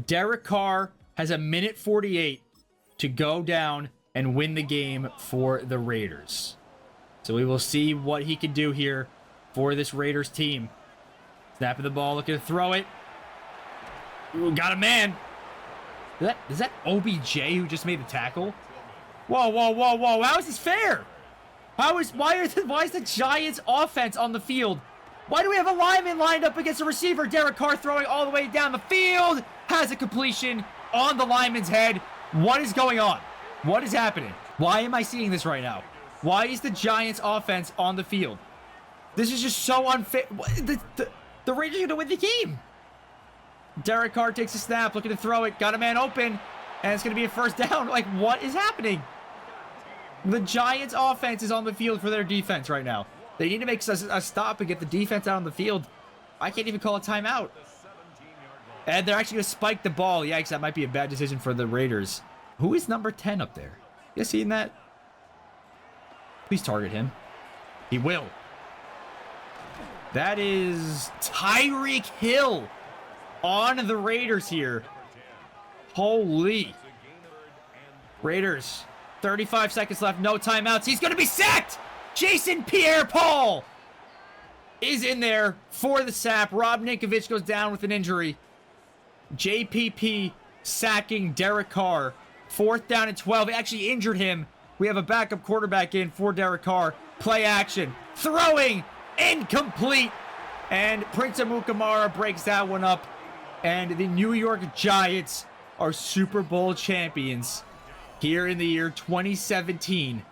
Derek Carr has a minute 48 to go down and win the game for the Raiders. So we will see what he can do here for this Raiders team. Snapping the ball, looking to throw it. Ooh, got a man. Is that OBJ who just made the tackle? Whoa, whoa, whoa, whoa. How is this fair? Why is the Giants offense on the field? Why do we have a lineman lined up against a receiver? Derek Carr throwing all the way down the field. Has a completion on the lineman's head. What is going on? What is happening? Why am I seeing this right now? Why is the Giants offense on the field? This is just so unfair. The Raiders are going to win the game. Derek Carr takes a snap, looking to throw it. Got a man open, and it's going to be a first down. Like, what is happening? The Giants offense is on the field for their defense right now. They need to make a stop and get the defense out on the field. I can't even call a timeout. And they're actually going to spike the ball. Yikes, that might be a bad decision for the Raiders. Who is number 10 up there? You seeing that? Please target him. He will. That is Tyreek Hill on the Raiders here. Holy. Raiders. 35 seconds left. No timeouts. He's going to be sacked. Jason Pierre-Paul is in there for the sack. Rob Ninkovich goes down with an injury. JPP sacking Derek Carr. 4th down and 12. It actually injured him. We have a backup quarterback in for Derek Carr. Play action. Throwing. Incomplete. And Prince Amukamara breaks that one up. And the New York Giants are Super Bowl champions here in the year 2017.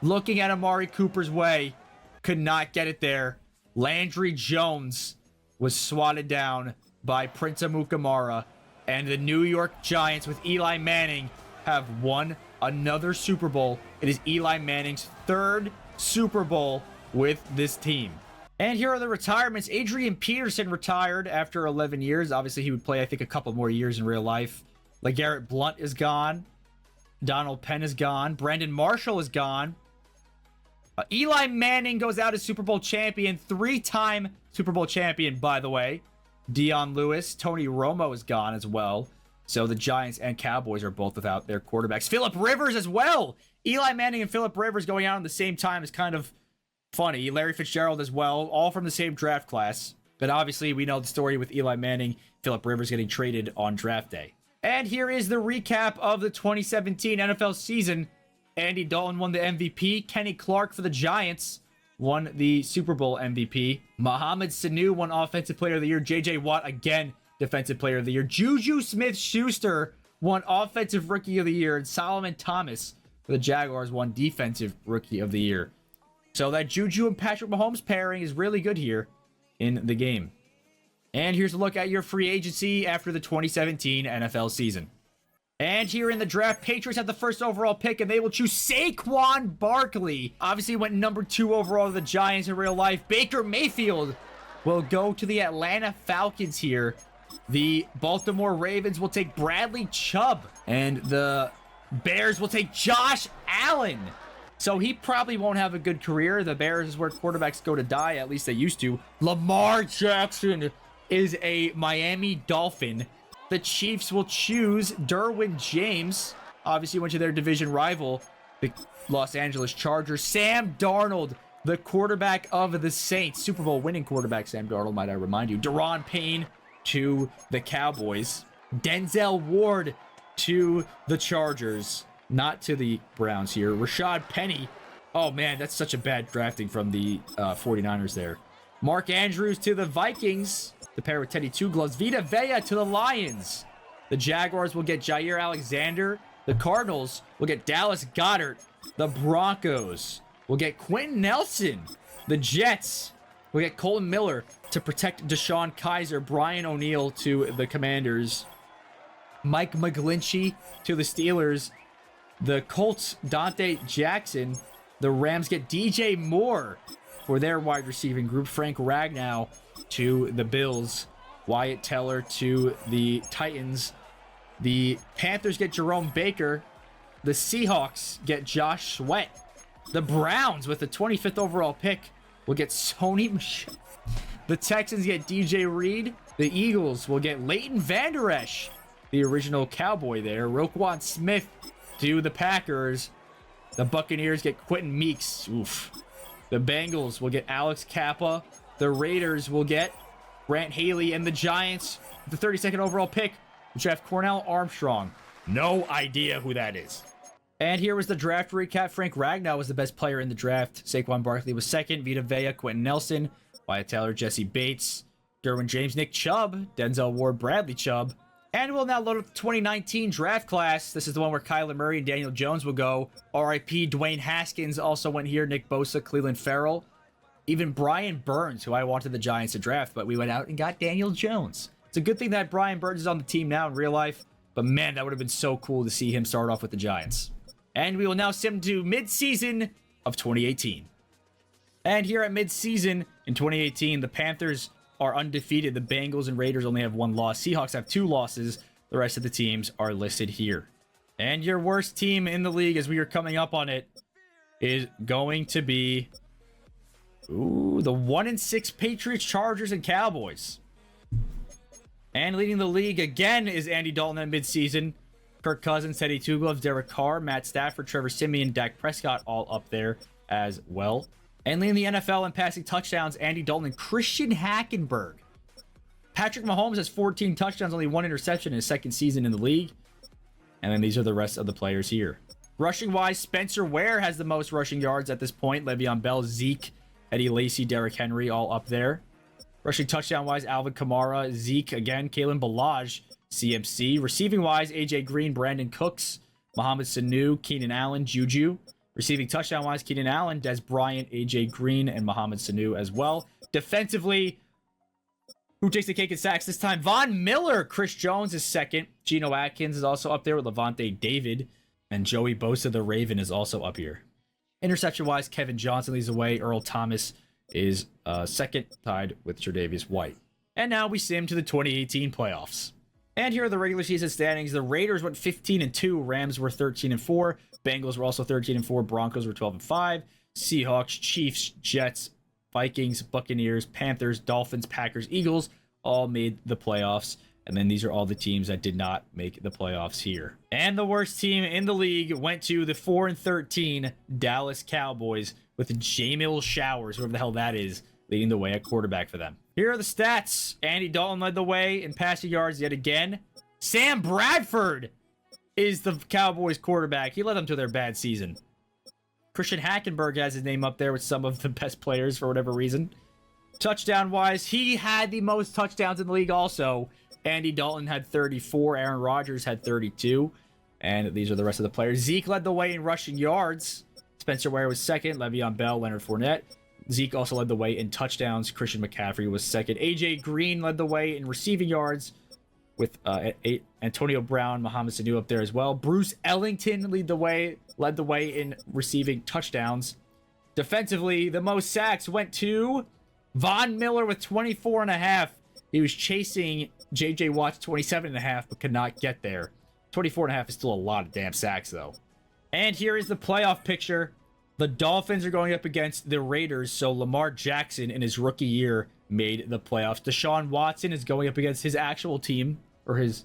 Looking at Amari Cooper's way. Could not get it there. Landry Jones was swatted down by Prince Amukamara. And the New York Giants with Eli Manning have won another Super Bowl. It is Eli Manning's 3rd Super Bowl with this team. And here are the retirements. Adrian Peterson retired after 11 years. Obviously, he would play, I think, a couple more years in real life. LeGarrette Blount is gone. Donald Penn is gone. Brandon Marshall is gone. Eli Manning goes out as Super Bowl champion. 3-time Super Bowl champion, by the way. Dion Lewis. Tony Romo is gone as well. So the Giants and Cowboys are both without their quarterbacks. Phillip Rivers as well. Eli Manning and Phillip Rivers going out at the same time is kind of funny. Larry Fitzgerald as well. All from the same draft class. But obviously we know the story with Eli Manning. Phillip Rivers getting traded on draft day. And here is the recap of the 2017 NFL season. Andy Dalton won the MVP. Kenny Clark for the Giants won the Super Bowl MVP. Mohamed Sanu won Offensive Player of the Year. J.J. Watt, again, Defensive Player of the Year. Juju Smith-Schuster won Offensive Rookie of the Year. And Solomon Thomas for the Jaguars won Defensive Rookie of the Year. So that Juju and Patrick Mahomes pairing is really good here in the game. And here's a look at your free agency after the 2017 NFL season. And here in the draft, Patriots have the 1st overall pick, and they will choose Saquon Barkley. Obviously went number 2 overall to the Giants in real life. Baker Mayfield will go to the Atlanta Falcons here. The Baltimore Ravens will take Bradley Chubb, and the Bears will take Josh Allen. So he probably won't have a good career. The Bears is where quarterbacks go to die, at least they used to. Lamar Jackson is a Miami Dolphin. The Chiefs will choose Derwin James. Obviously went to their division rival, the Los Angeles Chargers. Sam Darnold, the quarterback of the Saints. Super Bowl winning quarterback Sam Darnold, might I remind you. Daron Payne to the Cowboys. Denzel Ward to the Chargers. Not to the Browns here. Rashad Penny. Oh, man, that's such a bad drafting from the 49ers there. Mark Andrews to the Vikings. The pair with Teddy Two Gloves. Vita Vea to the Lions. The Jaguars will get Jair Alexander. The Cardinals will get Dallas Goedert. The Broncos will get Quentin Nelson. The Jets will get Colton Miller to protect Deshaun Kaiser. Brian O'Neill to the Commanders. Mike McGlinchey to the Steelers. The Colts, Dante Jackson. The Rams get DJ Moore for their wide receiving group. Frank Ragnow to the Bills. Wyatt Teller to the Titans. The Panthers get Jerome Baker. The Seahawks get Josh Sweat. The Browns, with the 25th overall pick, will get Sony Michel. The Texans get DJ Reed. The Eagles will get Leighton Vander Esch, the original Cowboy there. Roquan Smith to the Packers. The Buccaneers get Quentin Meeks. Oof. The Bengals will get Alex Kappa. The Raiders will get Grant Haley. And the Giants, the 32nd overall pick, draft Cornell Armstrong. No idea who that is. And here was the draft recap. Frank Ragnow was the best player in the draft. Saquon Barkley was second. Vita Vea, Quentin Nelson, Wyatt Taylor, Jesse Bates, Derwin James, Nick Chubb, Denzel Ward, Bradley Chubb. And we'll now load up the 2019 draft class. This is the one where Kyler Murray and Daniel Jones will go. RIP Dwayne Haskins also went here. Nick Bosa, Cleveland Farrell. Even Brian Burns, who I wanted the Giants to draft, but we went out and got Daniel Jones. It's a good thing that Brian Burns is on the team now in real life. But man, that would have been so cool to see him start off with the Giants. And we will now sim to mid-season of 2018. And here at mid-season in 2018, the Panthers are undefeated. The Bengals and Raiders only have one loss. Seahawks have 2 losses. The rest of the teams are listed here. And your worst team in the league, as we are coming up on it, is going to be the 1-6 Patriots, Chargers, and Cowboys. And leading the league again is Andy Dalton at midseason. Kirk Cousins, Teddy Two Gloves, Derek Carr, Matt Stafford, Trevor Siemian, Dak Prescott all up there as well. And leading the NFL in passing touchdowns, Andy Dalton and Christian Hackenberg. Patrick Mahomes has 14 touchdowns, only 1 interception in his second season in the league. And then these are the rest of the players here. Rushing-wise, Spencer Ware has the most rushing yards at this point. Le'Veon Bell, Zeke, Eddie Lacy, Derrick Henry all up there. Rushing touchdown-wise, Alvin Kamara, Zeke again, Kalen Ballage, CMC. Receiving-wise, AJ Green, Brandon Cooks, Mohamed Sanu, Keenan Allen, Juju. Receiving touchdown-wise, Keenan Allen, Des Bryant, AJ Green, and Mohamed Sanu as well. Defensively, who takes the cake in sacks this time? Von Miller. Chris Jones is second. Geno Atkins is also up there with Levante David. And Joey Bosa, the Raven, is also up here. Interception-wise, Kevin Johnson leads the way. Earl Thomas is second, tied with Tre'Davious White. And now we sim to the 2018 playoffs. And here are the regular season standings. The Raiders went 15-2. Rams were 13-4. Bengals were also 13-4. Broncos were 12-5. Seahawks, Chiefs, Jets, Vikings, Buccaneers, Panthers, Dolphins, Packers, Eagles all made the playoffs. And then these are all the teams that did not make the playoffs here. And the worst team in the league went to the 4-13 Dallas Cowboys with Jamil Showers, whoever the hell that is, leading the way at quarterback for them. Here are the stats. Andy Dalton led the way in passing yards yet again. Sam Bradford is the Cowboys quarterback. He led them to their bad season. Christian Hackenberg has his name up there with some of the best players for whatever reason. Touchdown-wise, he had the most touchdowns in the league also. Andy Dalton had 34. Aaron Rodgers had 32. And these are the rest of the players. Zeke led the way in rushing yards. Spencer Ware was second. Le'Veon Bell, Leonard Fournette. Zeke also led the way in touchdowns. Christian McCaffrey was second. AJ Green led the way in receiving yards with Antonio Brown, Mohamed Sanu up there as well. Bruce Ellington led the way in receiving touchdowns. Defensively, the most sacks went to Von Miller with 24.5. He was chasing J.J. Watt's 27.5, but could not get there. 24.5 is still a lot of damn sacks, though. And here is the playoff picture. The Dolphins are going up against the Raiders, so Lamar Jackson in his rookie year made the playoffs. Deshaun Watson is going up against his actual team, or his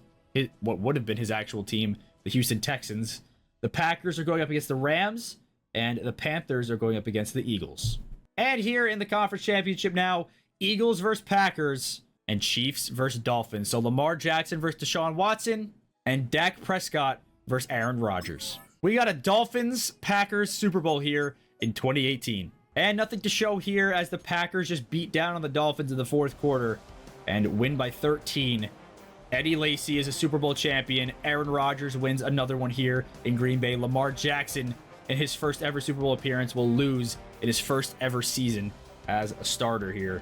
what would have been his actual team, the Houston Texans. The Packers are going up against the Rams, and the Panthers are going up against the Eagles. And here in the conference championship now, Eagles versus Packers and Chiefs versus Dolphins. So Lamar Jackson versus Deshaun Watson and Dak Prescott versus Aaron Rodgers. We got a Dolphins-Packers Super Bowl here in 2018. And nothing to show here as the Packers just beat down on the Dolphins in the fourth quarter and win by 13. Eddie Lacy is a Super Bowl champion. Aaron Rodgers wins another one here in Green Bay. Lamar Jackson, in his first ever Super Bowl appearance, will lose in his first ever season as a starter here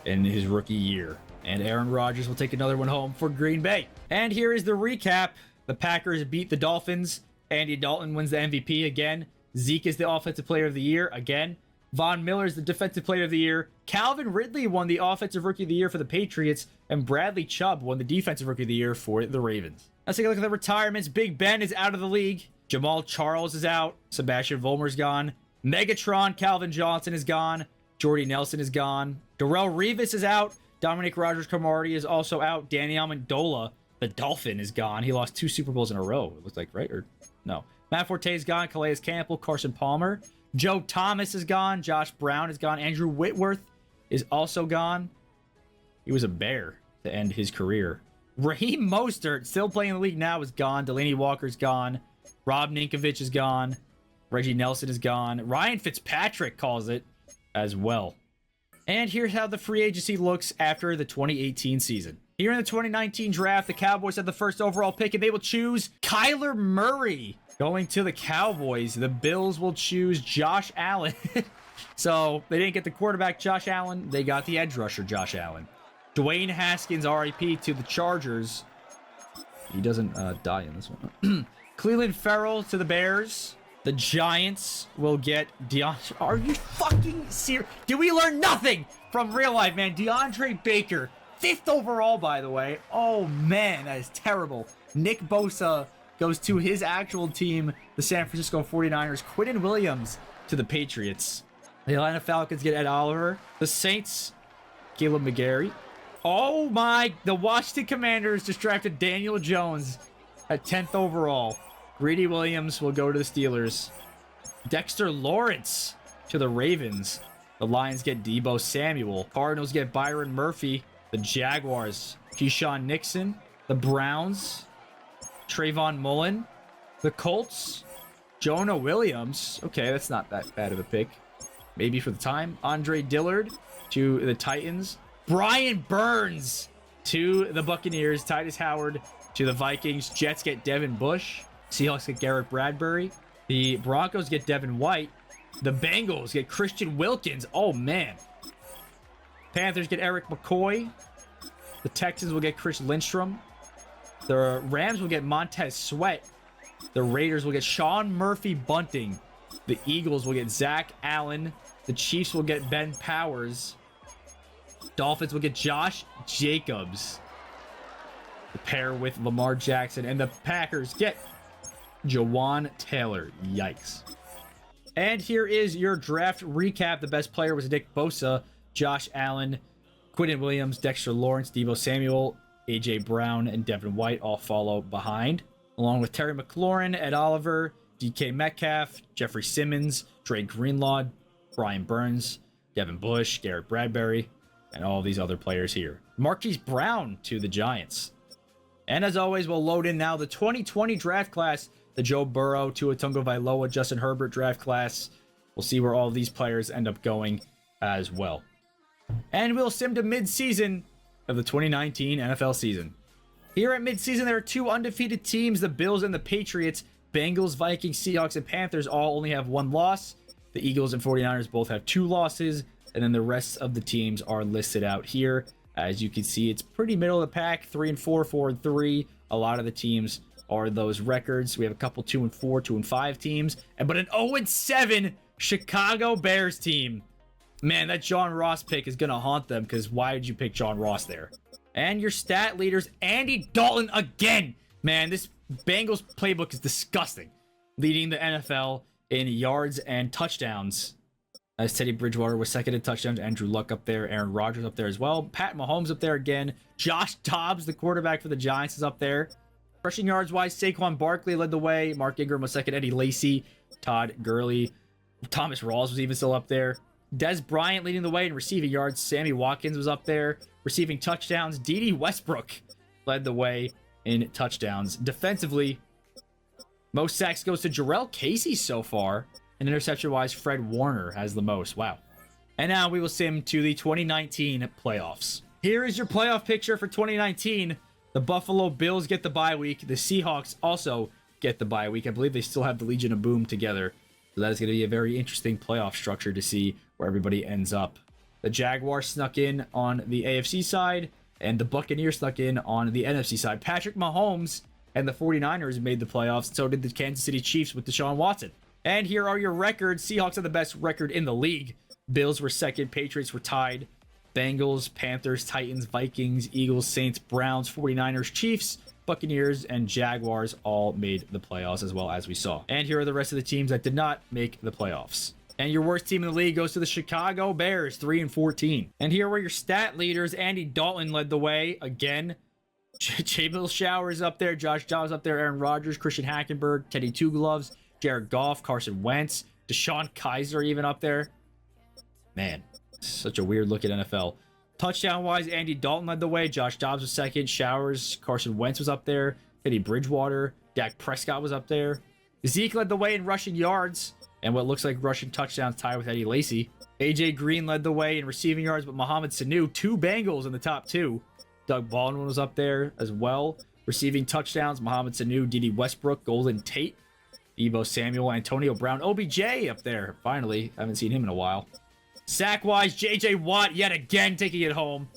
in his rookie year. And Aaron Rodgers will take another one home for Green Bay. And here is the recap. The Packers beat the Dolphins. Andy Dalton wins the MVP again. Zeke is the offensive player of the year again. Von Miller is the defensive player of the year. Calvin Ridley won the offensive rookie of the year for the Patriots, and Bradley Chubb won the defensive rookie of the year for the Ravens. Let's take a look at the retirements. Big Ben is out of the league. Jamal Charles is out. Sebastian Vollmer's gone. Megatron Calvin Johnson is gone. Jordy Nelson is gone. Darrelle Revis is out. Dominic Rodgers-Cromartie is also out. Danny Amendola, the Dolphin, is gone. He lost 2 Super Bowls in a row, it looks like, right? Or no. Matt Forte is gone. Calais Campbell, Carson Palmer. Joe Thomas is gone. Josh Brown is gone. Andrew Whitworth is also gone. He was a Bear to end his career. Raheem Mostert, still playing in the league now, is gone. Delaney Walker's gone. Rob Ninkovich is gone. Reggie Nelson is gone. Ryan Fitzpatrick calls it as well. And here's how the free agency looks after the 2018 season. Here in the 2019 draft, the Cowboys have the first overall pick, and they will choose Kyler Murray. Going to the Cowboys, the Bills will choose Josh Allen. So they didn't get the quarterback Josh Allen. They got the edge rusher Josh Allen. Dwayne Haskins, RIP, to the Chargers. He doesn't die in this one. Cleveland Farrell to the Bears. The Giants will get DeAndre. Are you fucking serious? Did we learn nothing from real life, man? DeAndre Baker, 5th overall, by the way. Oh, man, that is terrible. Nick Bosa goes to his actual team, the San Francisco 49ers. Quinnen Williams to the Patriots. The Atlanta Falcons get Ed Oliver. The Saints, Caleb McGarry. Oh my, the Washington Commanders just drafted Daniel Jones at 10th overall. Greedy Williams will go to the Steelers. Dexter Lawrence to the Ravens. The Lions get Deebo Samuel. Cardinals get Byron Murphy. The Jaguars, Keyshawn Nixon. The Browns, Trayvon Mullen. The Colts, Jonah Williams. Okay, that's not that bad of a pick. Maybe for the time. Andre Dillard to the Titans. Brian Burns to the Buccaneers. Titus Howard to the Vikings. Jets get Devin Bush. Seahawks get Garrett Bradbury. The Broncos get Devin White. The Bengals get Christian Wilkins. Oh, man. Panthers get Eric McCoy. The Texans will get Chris Lindstrom. The Rams will get Montez Sweat. The Raiders will get Sean Murphy Bunting. The Eagles will get Zach Allen. The Chiefs will get Ben Powers. Dolphins will get Josh Jacobs. The pair with Lamar Jackson. And the Packers get Jawan Taylor. Yikes. And here is your draft recap. The best player was Nick Bosa, Josh Allen, Quinnen Williams, Dexter Lawrence, Deebo Samuel, A.J. Brown, and Devin White all follow behind, along with Terry McLaurin, Ed Oliver, DK Metcalf, Jeffrey Simmons, Dre Greenlaw, Brian Burns, Devin Bush, Garrett Bradbury, and all these other players here. Marquise Brown to the Giants. And as always, we'll load in now the 2020 draft class, the Joe Burrow, Tua Tagovailoa, Justin Herbert draft class. We'll see where all these players end up going as well. And we'll sim to mid-season of the 2019 NFL season. Here at mid-season, there are 2 undefeated teams, the Bills and the Patriots. Bengals, Vikings, Seahawks, and Panthers all only have 1 loss. The Eagles and 49ers both have 2 losses. And then the rest of the teams are listed out here. As you can see, it's pretty middle of the pack, 3-4, 4-3. A lot of the teams are those records. We have a couple 2-4, 2-5 teams, but an 0-7 Chicago Bears team. Man, that John Ross pick is going to haunt them, because why did you pick John Ross there? And your stat leaders, Andy Dalton again. Man, this Bengals playbook is disgusting. Leading the NFL in yards and touchdowns. As Teddy Bridgewater was second in touchdowns. Andrew Luck up there. Aaron Rodgers up there as well. Pat Mahomes up there again. Josh Dobbs, the quarterback for the Giants, is up there. Rushing yards wise, Saquon Barkley led the way. Mark Ingram was second. Eddie Lacy, Todd Gurley. Thomas Rawls was even still up there. Des Bryant leading the way in receiving yards. Sammy Watkins was up there. Receiving touchdowns. Dede Westbrook led the way in touchdowns. Defensively, most sacks goes to Jarrell Casey so far. And interception-wise, Fred Warner has the most. Wow. And now we will sim to the 2019 playoffs. Here is your playoff picture for 2019. The Buffalo Bills get the bye week. The Seahawks also get the bye week. I believe they still have the Legion of Boom together. So that is going to be a very interesting playoff structure to see where everybody ends up. The Jaguars snuck in on the AFC side, and the Buccaneers snuck in on the NFC side. Patrick Mahomes and the 49ers made the playoffs. So did the Kansas City Chiefs with Deshaun Watson. And here are your records. Seahawks had the best record in the league. Bills were second. Patriots were tied. Bengals, Panthers, Titans, Vikings, Eagles, Saints, Browns, 49ers, Chiefs, Buccaneers, and Jaguars all made the playoffs, as well as we saw. And here are the rest of the teams that did not make the playoffs. And your worst team in the league goes to the Chicago Bears, 3-14. And here were your stat leaders. Andy Dalton led the way again. Jabil Showers up there, Josh Jobs up there, Aaron Rodgers, Christian Hackenberg, Teddy Two Gloves, Jared Goff, Carson Wentz, Deshaun Kaiser even up there. Man, such a weird look at NFL. Touchdown-wise, Andy Dalton led the way. Josh Dobbs was second. Showers, Carson Wentz was up there. Teddy Bridgewater, Dak Prescott was up there. Zeke led the way in rushing yards and what looks like rushing touchdowns, tied with Eddie Lacy. AJ Green led the way in receiving yards, but Mohamed Sanu, 2 Bengals in the top 2. Doug Baldwin was up there as well. Receiving touchdowns, Mohamed Sanu, Dede Westbrook, Golden Tate, Deebo Samuel, Antonio Brown, OBJ up there. Finally, I haven't seen him in a while. Sack-wise, J.J. Watt yet again taking it home.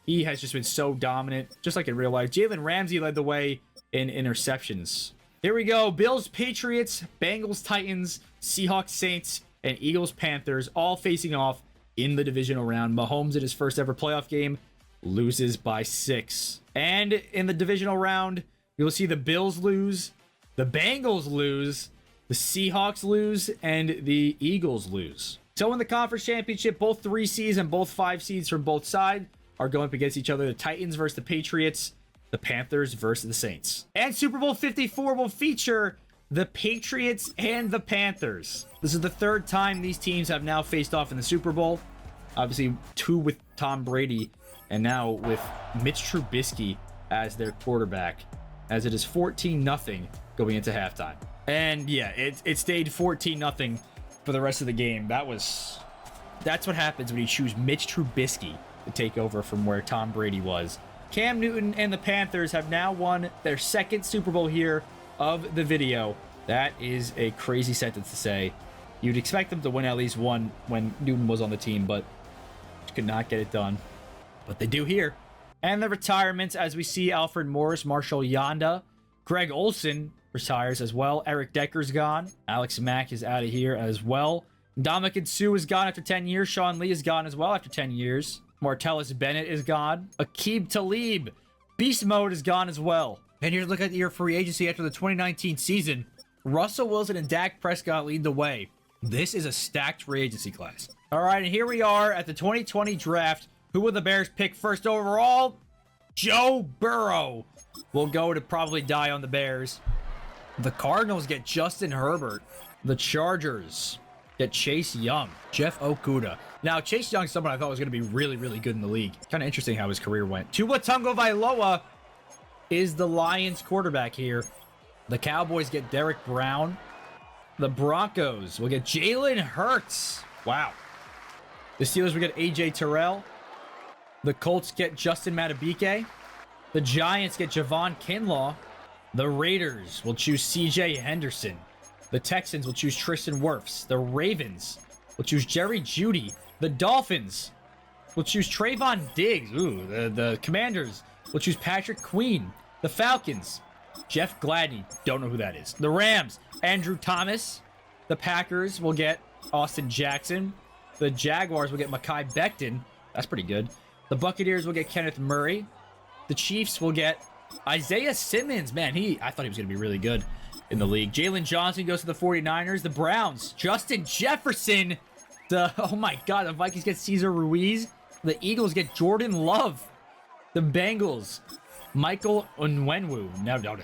He has just been so dominant, just like in real life. Jalen Ramsey led the way in interceptions. Here we go. Bills, Patriots, Bengals, Titans, Seahawks, Saints, and Eagles, Panthers all facing off in the divisional round. Mahomes in his first ever playoff game loses by 6. And in the divisional round, you'll see the Bills lose, the Bengals lose, the Seahawks lose, and the Eagles lose. So in the conference championship, both 3 seeds and both 5 seeds from both sides are going up against each other. The Titans versus the Patriots, the Panthers versus the Saints. And Super Bowl 54 will feature the Patriots and the Panthers. This is the 3rd time these teams have now faced off in the Super Bowl. Obviously, 2 with Tom Brady, and now with Mitch Trubisky as their quarterback, as it is 14-0 going into halftime. And yeah, it stayed 14-0 for the rest of the game. That's what happens when you choose Mitch Trubisky to take over from where Tom Brady was. Cam Newton and the Panthers have now won their 2nd Super Bowl here of the video. That is a crazy sentence to say. You'd expect them to win at least one when Newton was on the team, but could not get it done. But they do here. And the retirements, as we see Alfred Morris, Marshall Yanda, Greg Olson retires as well. Eric Decker's gone. Alex Mack is out of here as well. Ndamukong Suh is gone after 10 years. Sean Lee is gone as well after 10 years. Martellus Bennett is gone. Aqib Talib, beast mode, is gone as well. And here, look at your free agency after the 2019 season. Russell Wilson and Dak Prescott lead the way. This is a stacked free agency class. All right, and here we are at the 2020 draft. Who will the Bears pick first overall? Joe Burrow will go to probably die on the Bears. The Cardinals get Justin Herbert. The Chargers get Chase Young, Jeff Okudah. Now, Chase Young's someone I thought was going to be really, really good in the league. Kind of interesting how his career went. Tua Tagovailoa is the Lions quarterback here. The Cowboys get Derek Brown. The Broncos will get Jalen Hurts. Wow. The Steelers will get AJ Terrell. The Colts get Justin Madubuike. The Giants get Javon Kinlaw. The Raiders will choose CJ Henderson. The Texans will choose Tristan Wirfs. The Ravens will choose Jerry Jeudy. The Dolphins will choose Trayvon Diggs. Ooh, the Commanders will choose Patrick Queen. The Falcons, Jeff Gladney. Don't know who that is. The Rams, Andrew Thomas. The Packers will get Austin Jackson. The Jaguars will get Mekhi Becton. That's pretty good. The Buccaneers will get Kenneth Murray. The Chiefs will get Isaiah Simmons. Man, I thought he was going to be really good in the league. Jalen Johnson goes to the 49ers. The Browns, Justin Jefferson. Oh my God, the Vikings get Cesar Ruiz. The Eagles get Jordan Love. The Bengals, Michael Onwenu. No, don't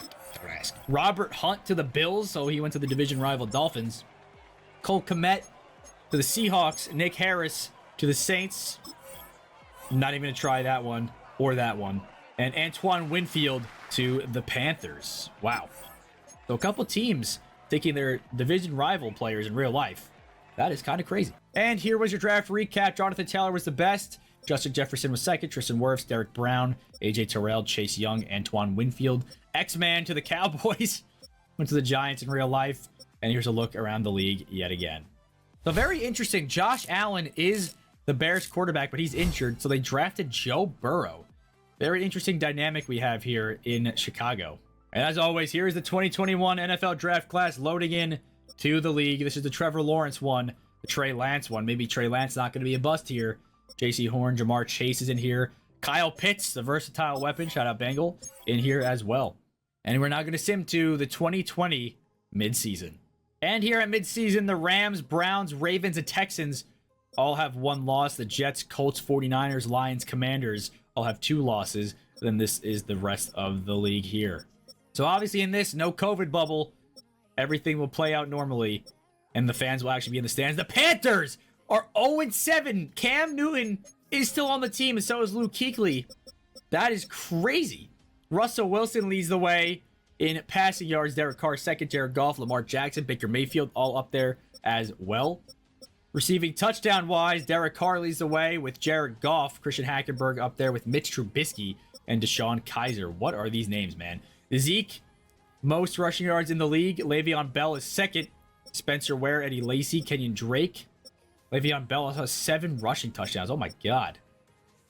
ask. Robert Hunt to the Bills, so he went to the division rival Dolphins. Cole Kmet to the Seahawks. Nick Harris to the Saints. Not even going to try that one or that one. And Antoine Winfield to the Panthers. Wow. So a couple teams taking their division rival players in real life. That is kind of crazy. And here was your draft recap. Jonathan Taylor was the best. Justin Jefferson was second. Tristan Wirfs, Derek Brown, AJ Terrell, Chase Young, Antoine Winfield. X-Man to the Cowboys. Went to the Giants in real life. And here's a look around the league yet again. So very interesting. Josh Allen is the Bears quarterback, but he's injured. So they drafted Joe Burrow. Very interesting dynamic we have here in Chicago. And as always, here is the 2021 NFL draft class loading in to the league. This is the Trevor Lawrence one, the Trey Lance one. Maybe Trey Lance not going to be a bust here. JC Horn, Jamar Chase is in here. Kyle Pitts, the versatile weapon, shout out Bengal, in here as well. And we're now going to sim to the 2020 midseason. And here at midseason, the Rams, Browns, Ravens, and Texans all have one loss. The Jets, Colts, 49ers, Lions, Commanders all have 2 losses. Then this is the rest of the league here. So obviously in this, no COVID bubble. Everything will play out normally. And the fans will actually be in the stands. The Panthers are 0-7. Cam Newton is still on the team, and so is Luke Kuechly. That is crazy. Russell Wilson leads the way in passing yards. Derek Carr second. Jared Goff, Lamar Jackson, Baker Mayfield all up there as well. Receiving touchdown-wise, Derek Carr leads the way with Jared Goff. Christian Hackenberg up there with Mitch Trubisky and Deshaun Kaiser. What are these names, man? Zeke, most rushing yards in the league. Le'Veon Bell is second. Spencer Ware, Eddie Lacy, Kenyon Drake. Le'Veon Bell has 7 rushing touchdowns. Oh my god.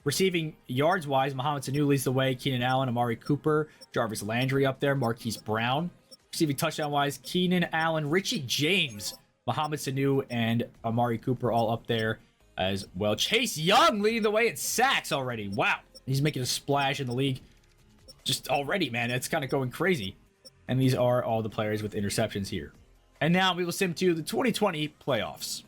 Receiving yards-wise, Mohamed Sanu leads the way. Keenan Allen, Amari Cooper, Jarvis Landry up there. Marquise Brown. Receiving touchdown-wise, Keenan Allen, Richie James, Mohamed Sanu, and Amari Cooper all up there as well. Chase Young leading the way in sacks already. Wow. He's making a splash in the league. Just already, man. It's kind of going crazy. And these are all the players with interceptions here. And now we will sim to the 2020 playoffs.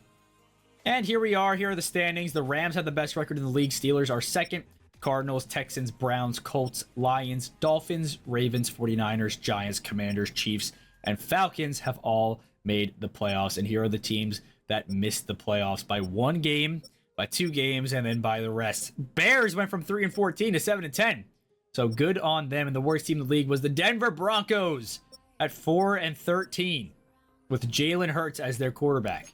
And here we are. Here are the standings. The Rams have the best record in the league. Steelers are second. Cardinals, Texans, Browns, Colts, Lions, Dolphins, Ravens, 49ers, Giants, Commanders, Chiefs, and Falcons have all made the playoffs. And here are the teams that missed the playoffs by 1 game, by 2 games, and then by the rest. Bears went from 3-14 to 7-10. So good on them. And the worst team in the league was the Denver Broncos at 4-13 with Jalen Hurts as their quarterback.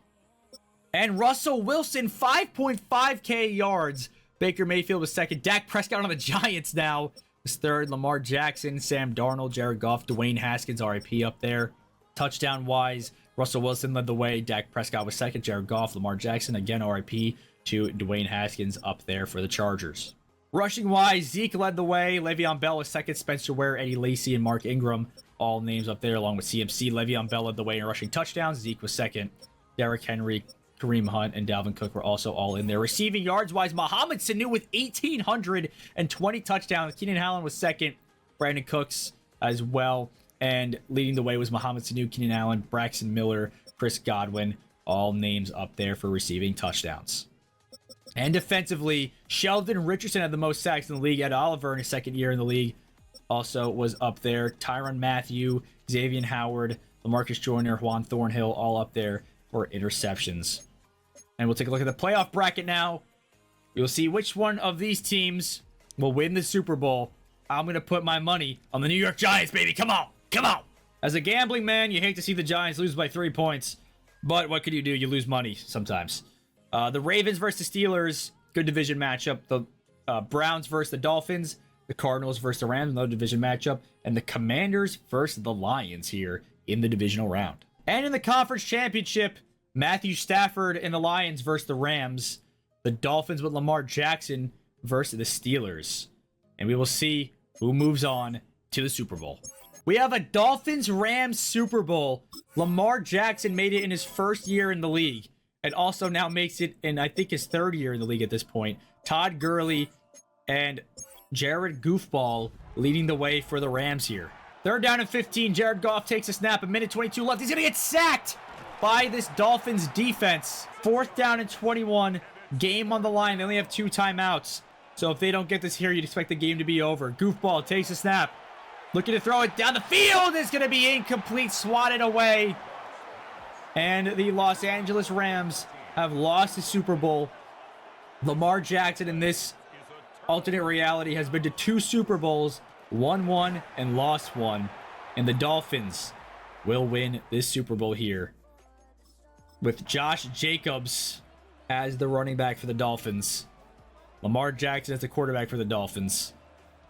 And Russell Wilson, 5.5K yards. Baker Mayfield was second. Dak Prescott on the Giants now was third. Lamar Jackson, Sam Darnold, Jared Goff, Dwayne Haskins, RIP up there. Touchdown-wise, Russell Wilson led the way. Dak Prescott was second. Jared Goff, Lamar Jackson, again RIP to Dwayne Haskins up there for the Chargers. Rushing-wise, Zeke led the way. Le'Veon Bell was second. Spencer Ware, Eddie Lacy, and Mark Ingram, all names up there along with CMC. Le'Veon Bell led the way in rushing touchdowns. Zeke was second. Derrick Henry, Kareem Hunt, and Dalvin Cook were also all in there. Receiving yards-wise, Mohamed Sanu with 1,820 touchdowns. Keenan Allen was second. Brandon Cooks as well. And leading the way was Mohamed Sanu, Keenan Allen, Braxton Miller, Chris Godwin. All names up there for receiving touchdowns. And defensively, Sheldon Richardson had the most sacks in the league. Ed Oliver in his second year in the league also was up there. Tyrann Mathieu, Xavier Howard, LaMarcus Joyner, Juan Thornhill, all up there for interceptions. And we'll take a look at the playoff bracket now. We'll see which one of these teams will win the Super Bowl. I'm going to put my money on the New York Giants, baby. Come on. Come on. As a gambling man, you hate to see the Giants lose by 3 points. But what can you do? You lose money sometimes. The Ravens versus the Steelers, good division matchup. The Browns versus the Dolphins. The Cardinals versus the Rams, another division matchup. And the Commanders versus the Lions here in the divisional round. And in the conference championship, Matthew Stafford and the Lions versus the Rams. The Dolphins with Lamar Jackson versus the Steelers. And we will see who moves on to the Super Bowl. We have a Dolphins-Rams Super Bowl. Lamar Jackson made it in his first year in the league. And also now makes it in, I think, his 3rd year in the league at this point. Todd Gurley and Jared Goofball leading the way for the Rams here. 3rd down and 15. Jared Goff takes a snap. 1:22 left. He's going to get sacked by this Dolphins defense. 4th down and 21. Game on the line. They only have 2 timeouts. So if they don't get this here, you'd expect the game to be over. Goofball takes a snap. Looking to throw it down the field. It's going to be incomplete. Swatted away. And the Los Angeles Rams have lost the Super Bowl. Lamar Jackson in this alternate reality has been to 2 Super Bowls, won 1 and lost 1. And the Dolphins will win this Super Bowl here with Josh Jacobs as the running back for the Dolphins. Lamar Jackson as the quarterback for the Dolphins.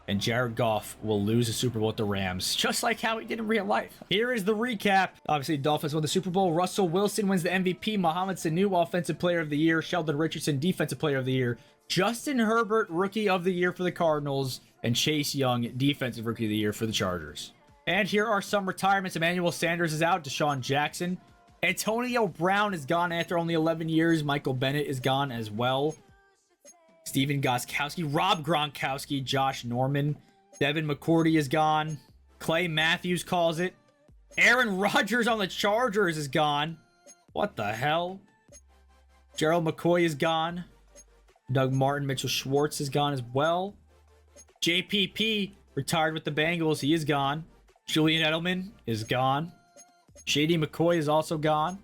And Jared Goff will lose the Super Bowl with the Rams, just like how he did in real life. Here is the recap. Obviously, the Dolphins won the Super Bowl. Russell Wilson wins the MVP. Mohamed Sanu, Offensive Player of the Year. Sheldon Richardson, Defensive Player of the Year. Justin Herbert, Rookie of the Year for the Cardinals. And Chase Young, Defensive Rookie of the Year for the Chargers. And here are some retirements. Emmanuel Sanders is out. Deshaun Jackson Antonio Brown is gone after only 11 years. Michael Bennett is gone as well. Steven Gostkowski, Rob Gronkowski, Josh Norman. Devin McCourty is gone. Clay Matthews calls it. Aaron Rodgers on the Chargers is gone. What the hell? Gerald McCoy is gone. Doug Martin, Mitchell Schwartz is gone as well. JPP retired with the Bengals. He is gone. Julian Edelman is gone. Shady McCoy is also gone.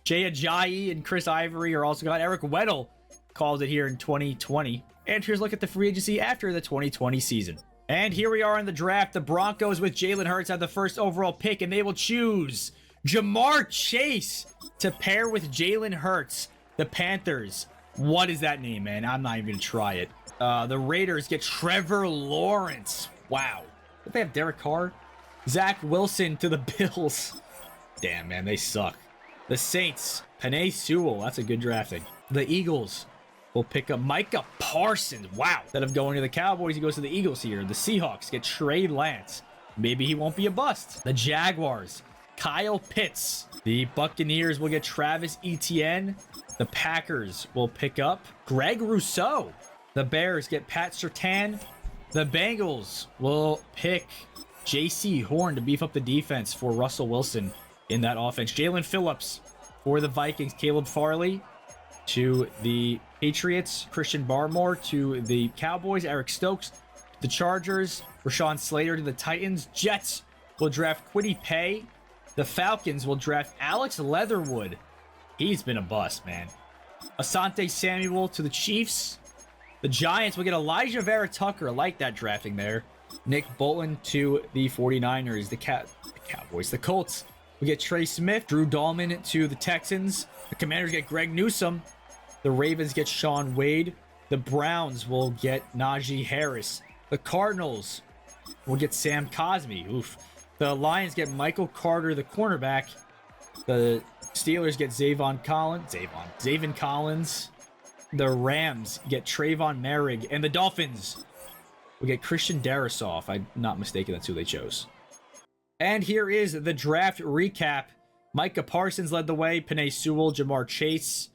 Jay Ajayi and Chris Ivory are also gone. Eric Weddle calls it here in 2020. And here's a look at the free agency after the 2020 season. And here we are in the draft. The Broncos with Jalen Hurts at the first overall pick, and they will choose Jamar Chase to pair with Jalen Hurts. The Panthers. What is that name, man? I'm not even going to try it. The Raiders get Trevor Lawrence. Wow. Did they have Derek Carr? Zach Wilson to the Bills. Damn, man, they suck. The Saints. Penei Sewell. That's a good drafting. The Eagles will pick up Micah Parsons. Wow. Instead of going to the Cowboys, he goes to the Eagles here. The Seahawks get Trey Lance. Maybe he won't be a bust. The Jaguars. Kyle Pitts. The Buccaneers will get Travis Etienne. The Packers will pick up Greg Rousseau. The Bears get Pat Surtain. The Bengals will pick J.C. Horn to beef up the defense for Russell Wilson in that offense. Jalen Phillips for the Vikings. Caleb Farley to the Patriots. Christian Barmore to the Cowboys. Eric Stokes to the Chargers. Rashawn Slater to the Titans. Jets will draft Kwity Paye. The Falcons will draft Alex Leatherwood. He's been a bust, man. Asante Samuel to the Chiefs. The Giants will get Elijah Vera Tucker. I like that drafting there. Nick Bolton to the 49ers. The Cowboys. The Colts will get Trey Smith. Drew Dahlman to the Texans. The Commanders get Greg Newsome. The Ravens get Sean Wade. The Browns will get Najee Harris. The Cardinals will get Sam Cosmi. Oof. The Lions get Michael Carter, the cornerback. The Steelers get Zavon Collins. The Rams get Trayvon Merrick. And the Dolphins will get Christian Darrisaw. I'm not mistaken, that's who they chose. And here is the draft recap. Micah Parsons led the way. Penei Sewell, Jamar Chase,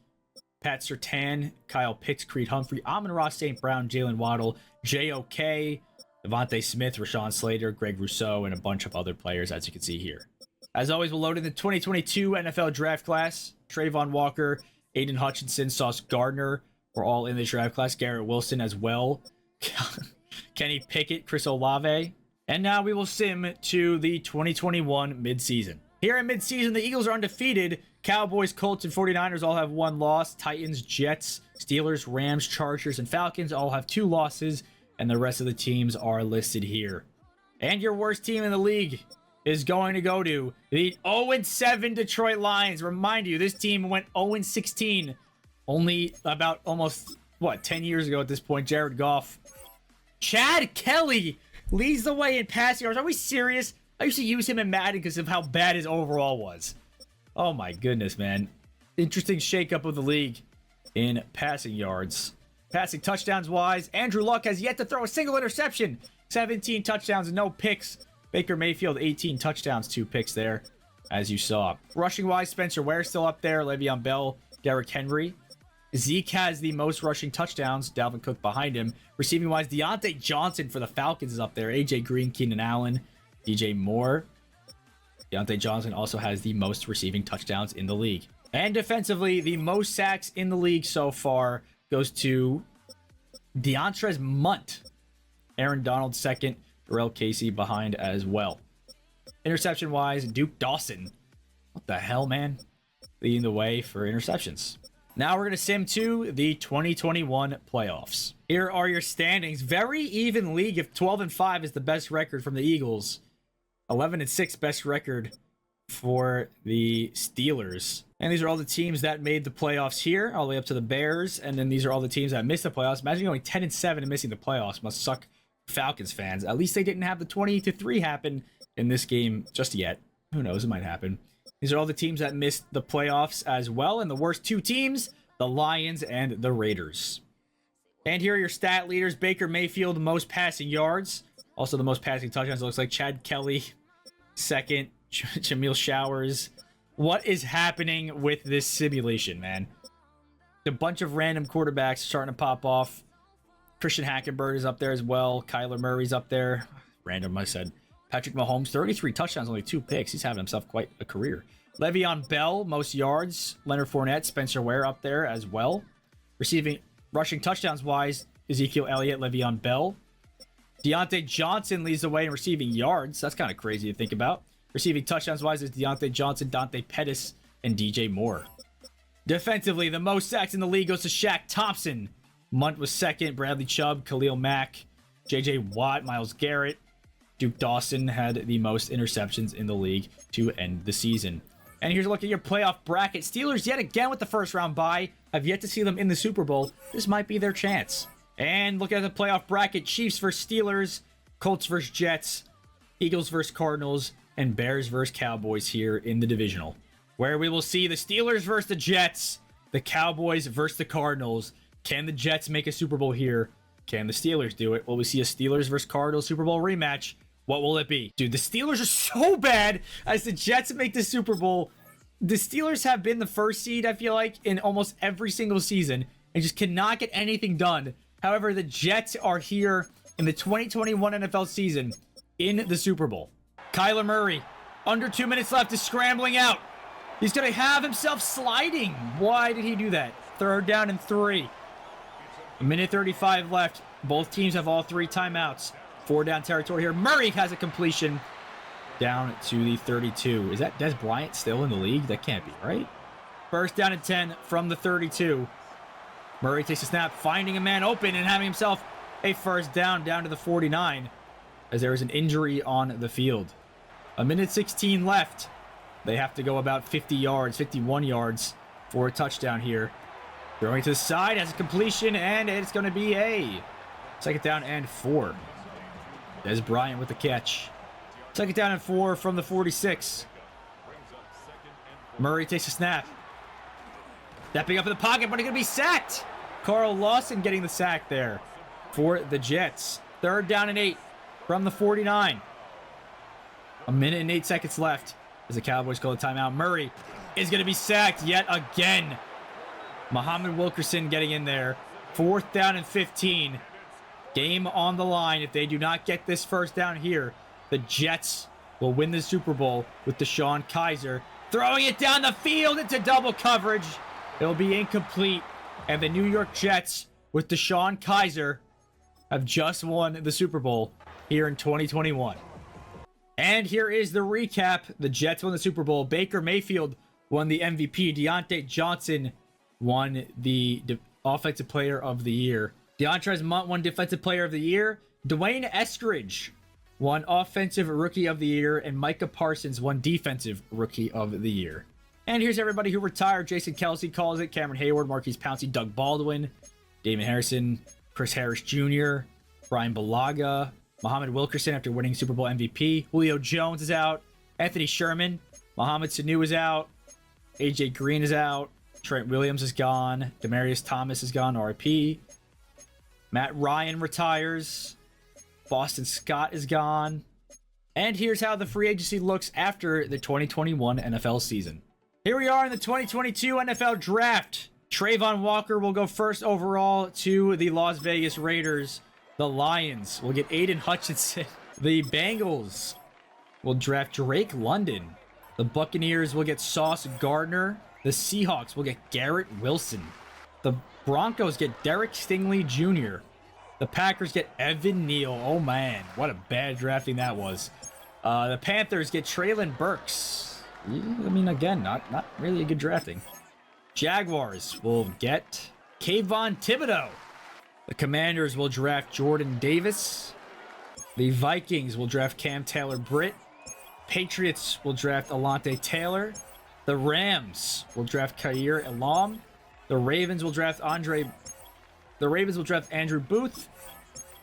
Pat Surtain, Kyle Pitts, Creed Humphrey, Amon-Ra St. Brown, Jalen Waddle, J.O.K., Devontae Smith, Rashawn Slater, Greg Rousseau, and a bunch of other players, as you can see here. As always, we'll load in the 2022 NFL draft class. Trayvon Walker, Aiden Hutchinson, Sauce Gardner were all in the draft class. Garrett Wilson as well. Kenny Pickett, Chris Olave. And now we will sim to the 2021 midseason. Here in midseason, the Eagles are undefeated. Cowboys, Colts, and 49ers all have one loss. Titans, Jets, Steelers, Rams, Chargers, and Falcons all have 2 losses. And the rest of the teams are listed here. And your worst team in the league is going to go to the 0-7 Detroit Lions. Remind you, this team went 0-16 only about almost, 10 years ago at this point. Jared Goff. Chad Kelly leads the way in passing yards. Are we serious? I used to use him in Madden because of how bad his overall was. Oh my goodness, man. Interesting shakeup of the league in passing yards. Passing touchdowns wise, Andrew Luck has yet to throw a single interception. 17 touchdowns and no picks. Baker Mayfield, 18 touchdowns, 2 picks there, as you saw. Rushing wise, Spencer Ware still up there. Le'Veon Bell, Derrick Henry. Zeke has the most rushing touchdowns. Dalvin Cook behind him. Receiving wise, Deontay Johnson for the Falcons is up there. AJ Green, Keenan Allen, DJ Moore. Deontay Johnson also has the most receiving touchdowns in the league. And defensively, the most sacks in the league so far goes to Deontrez Munt. Aaron Donald second. Darrell Casey behind as well. Interception wise, Duke Dawson. What the hell, man? Leading the way for interceptions. Now we're going to sim to the 2021 playoffs. Here are your standings. Very even league if 12-5 is the best record from the Eagles. 11-6 best record for the Steelers. And these are all the teams that made the playoffs here, all the way up to the Bears. And then these are all the teams that missed the playoffs. Imagine going 10-7 and missing the playoffs. Must suck Falcons fans. At least they didn't have the 20-3 happen in this game just yet. Who knows? It might happen. These are all the teams that missed the playoffs as well. And the worst 2 teams, the Lions and the Raiders. And here are your stat leaders. Baker Mayfield, most passing yards. Also the most passing touchdowns. It looks like Chad Kelly, second. Jamil Showers, What is happening with this simulation, man? A bunch of random quarterbacks starting to pop off. Christian Hackenberg is up there as well. Kyler Murray's up there. Random, I said. Patrick Mahomes, 33 touchdowns, only 2 picks. He's having himself quite a career. Le'Veon Bell, most yards. Leonard Fournette, Spencer Ware up there as well. Rushing touchdowns-wise, Ezekiel Elliott, Le'Veon Bell. Deontay Johnson leads the way in receiving yards. That's kind of crazy to think about. Receiving touchdowns-wise is Deontay Johnson, Dante Pettis, and DJ Moore. Defensively, the most sacks in the league goes to Shaq Thompson. Munt was second. Bradley Chubb, Khalil Mack, J.J. Watt, Myles Garrett. Duke Dawson had the most interceptions in the league to end the season. And here's a look at your playoff bracket. Steelers yet again with the first round bye. I've yet to see them in the Super Bowl. This might be their chance. And look at the playoff bracket. Chiefs versus Steelers, Colts versus Jets, Eagles versus Cardinals, and Bears versus Cowboys here in the divisional. Where we will see the Steelers versus the Jets, the Cowboys versus the Cardinals. Can the Jets make a Super Bowl here? Can the Steelers do it? Will we see a Steelers versus Cardinals Super Bowl rematch? What will it be? Dude, the Steelers are so bad as the Jets make the Super Bowl. The Steelers have been the first seed, I feel like, in almost every single season and just cannot get anything done. However, the Jets are here in the 2021 NFL season in the Super Bowl. Kyler Murray, under 2 minutes left, is scrambling out. He's going to have himself sliding. Why did he do that? 3rd down and 3. 1:35 left. Both teams have all 3 timeouts. 4 down territory here. Murray has a completion down to the 32. Is that Des Bryant still in the league? That can't be, right? 1st down and 10 from the 32. Murray takes a snap, finding a man open and having himself a 1st down to the 49 as there is an injury on the field. 1:16 left. They have to go about 50 yards, 51 yards for a touchdown here. Throwing to the side, has a completion, and it's going to be a 2nd down and 4. Des Bryant with the catch. 2nd down and 4 from the 46. Murray takes a snap. Stepping up in the pocket, but he's going to be sacked. Carl Lawson getting the sack there for the Jets. 3rd down and 8 from the 49. 1:08 left as the Cowboys call a timeout. Murray is going to be sacked yet again. Muhammad Wilkerson getting in there. 4th down and 15. Game on the line. If they do not get this 1st down here, the Jets will win the Super Bowl with DeShone Kizer throwing it down the field into double coverage. It'll be incomplete. And the New York Jets with DeShone Kizer have just won the Super Bowl here in 2021. And here is the recap. The Jets won the Super Bowl. Baker Mayfield won the MVP. Deontay Johnson won the Offensive Player of the Year. DeAndre Munt won Defensive Player of the Year. Dwayne Eskridge won Offensive Rookie of the Year. And Micah Parsons won Defensive Rookie of the Year. And here's everybody who retired. Jason Kelsey calls it. Cameron Hayward, Marquise Pouncey, Doug Baldwin, Damon Harrison, Chris Harris Jr., Brian Balaga, Muhammad Wilkerson after winning Super Bowl MVP. Julio Jones is out. Anthony Sherman. Mohamed Sanu is out. AJ Green is out. Trent Williams is gone. Demaryius Thomas is gone. RIP. Matt Ryan retires. Boston Scott is gone. And here's how the free agency looks after the 2021 NFL season. Here we are in the 2022 NFL Draft. Trayvon Walker will go first overall to the Las Vegas Raiders. The Lions will get Aiden Hutchinson. The Bengals will draft Drake London. The Buccaneers will get Sauce Gardner. The Seahawks will get Garrett Wilson. The Broncos get Derek Stingley Jr. The Packers get Evan Neal. Oh man, what a bad drafting that was. The Panthers get Treylon Burks. I mean, again, not really a good drafting. Jaguars will get Kayvon Thibodeau. The Commanders will draft Jordan Davis. The Vikings will draft Cam Taylor-Britt. Patriots will draft Alontae Taylor. The Rams will draft Khair Elam. The Ravens will draft Andrew Booth.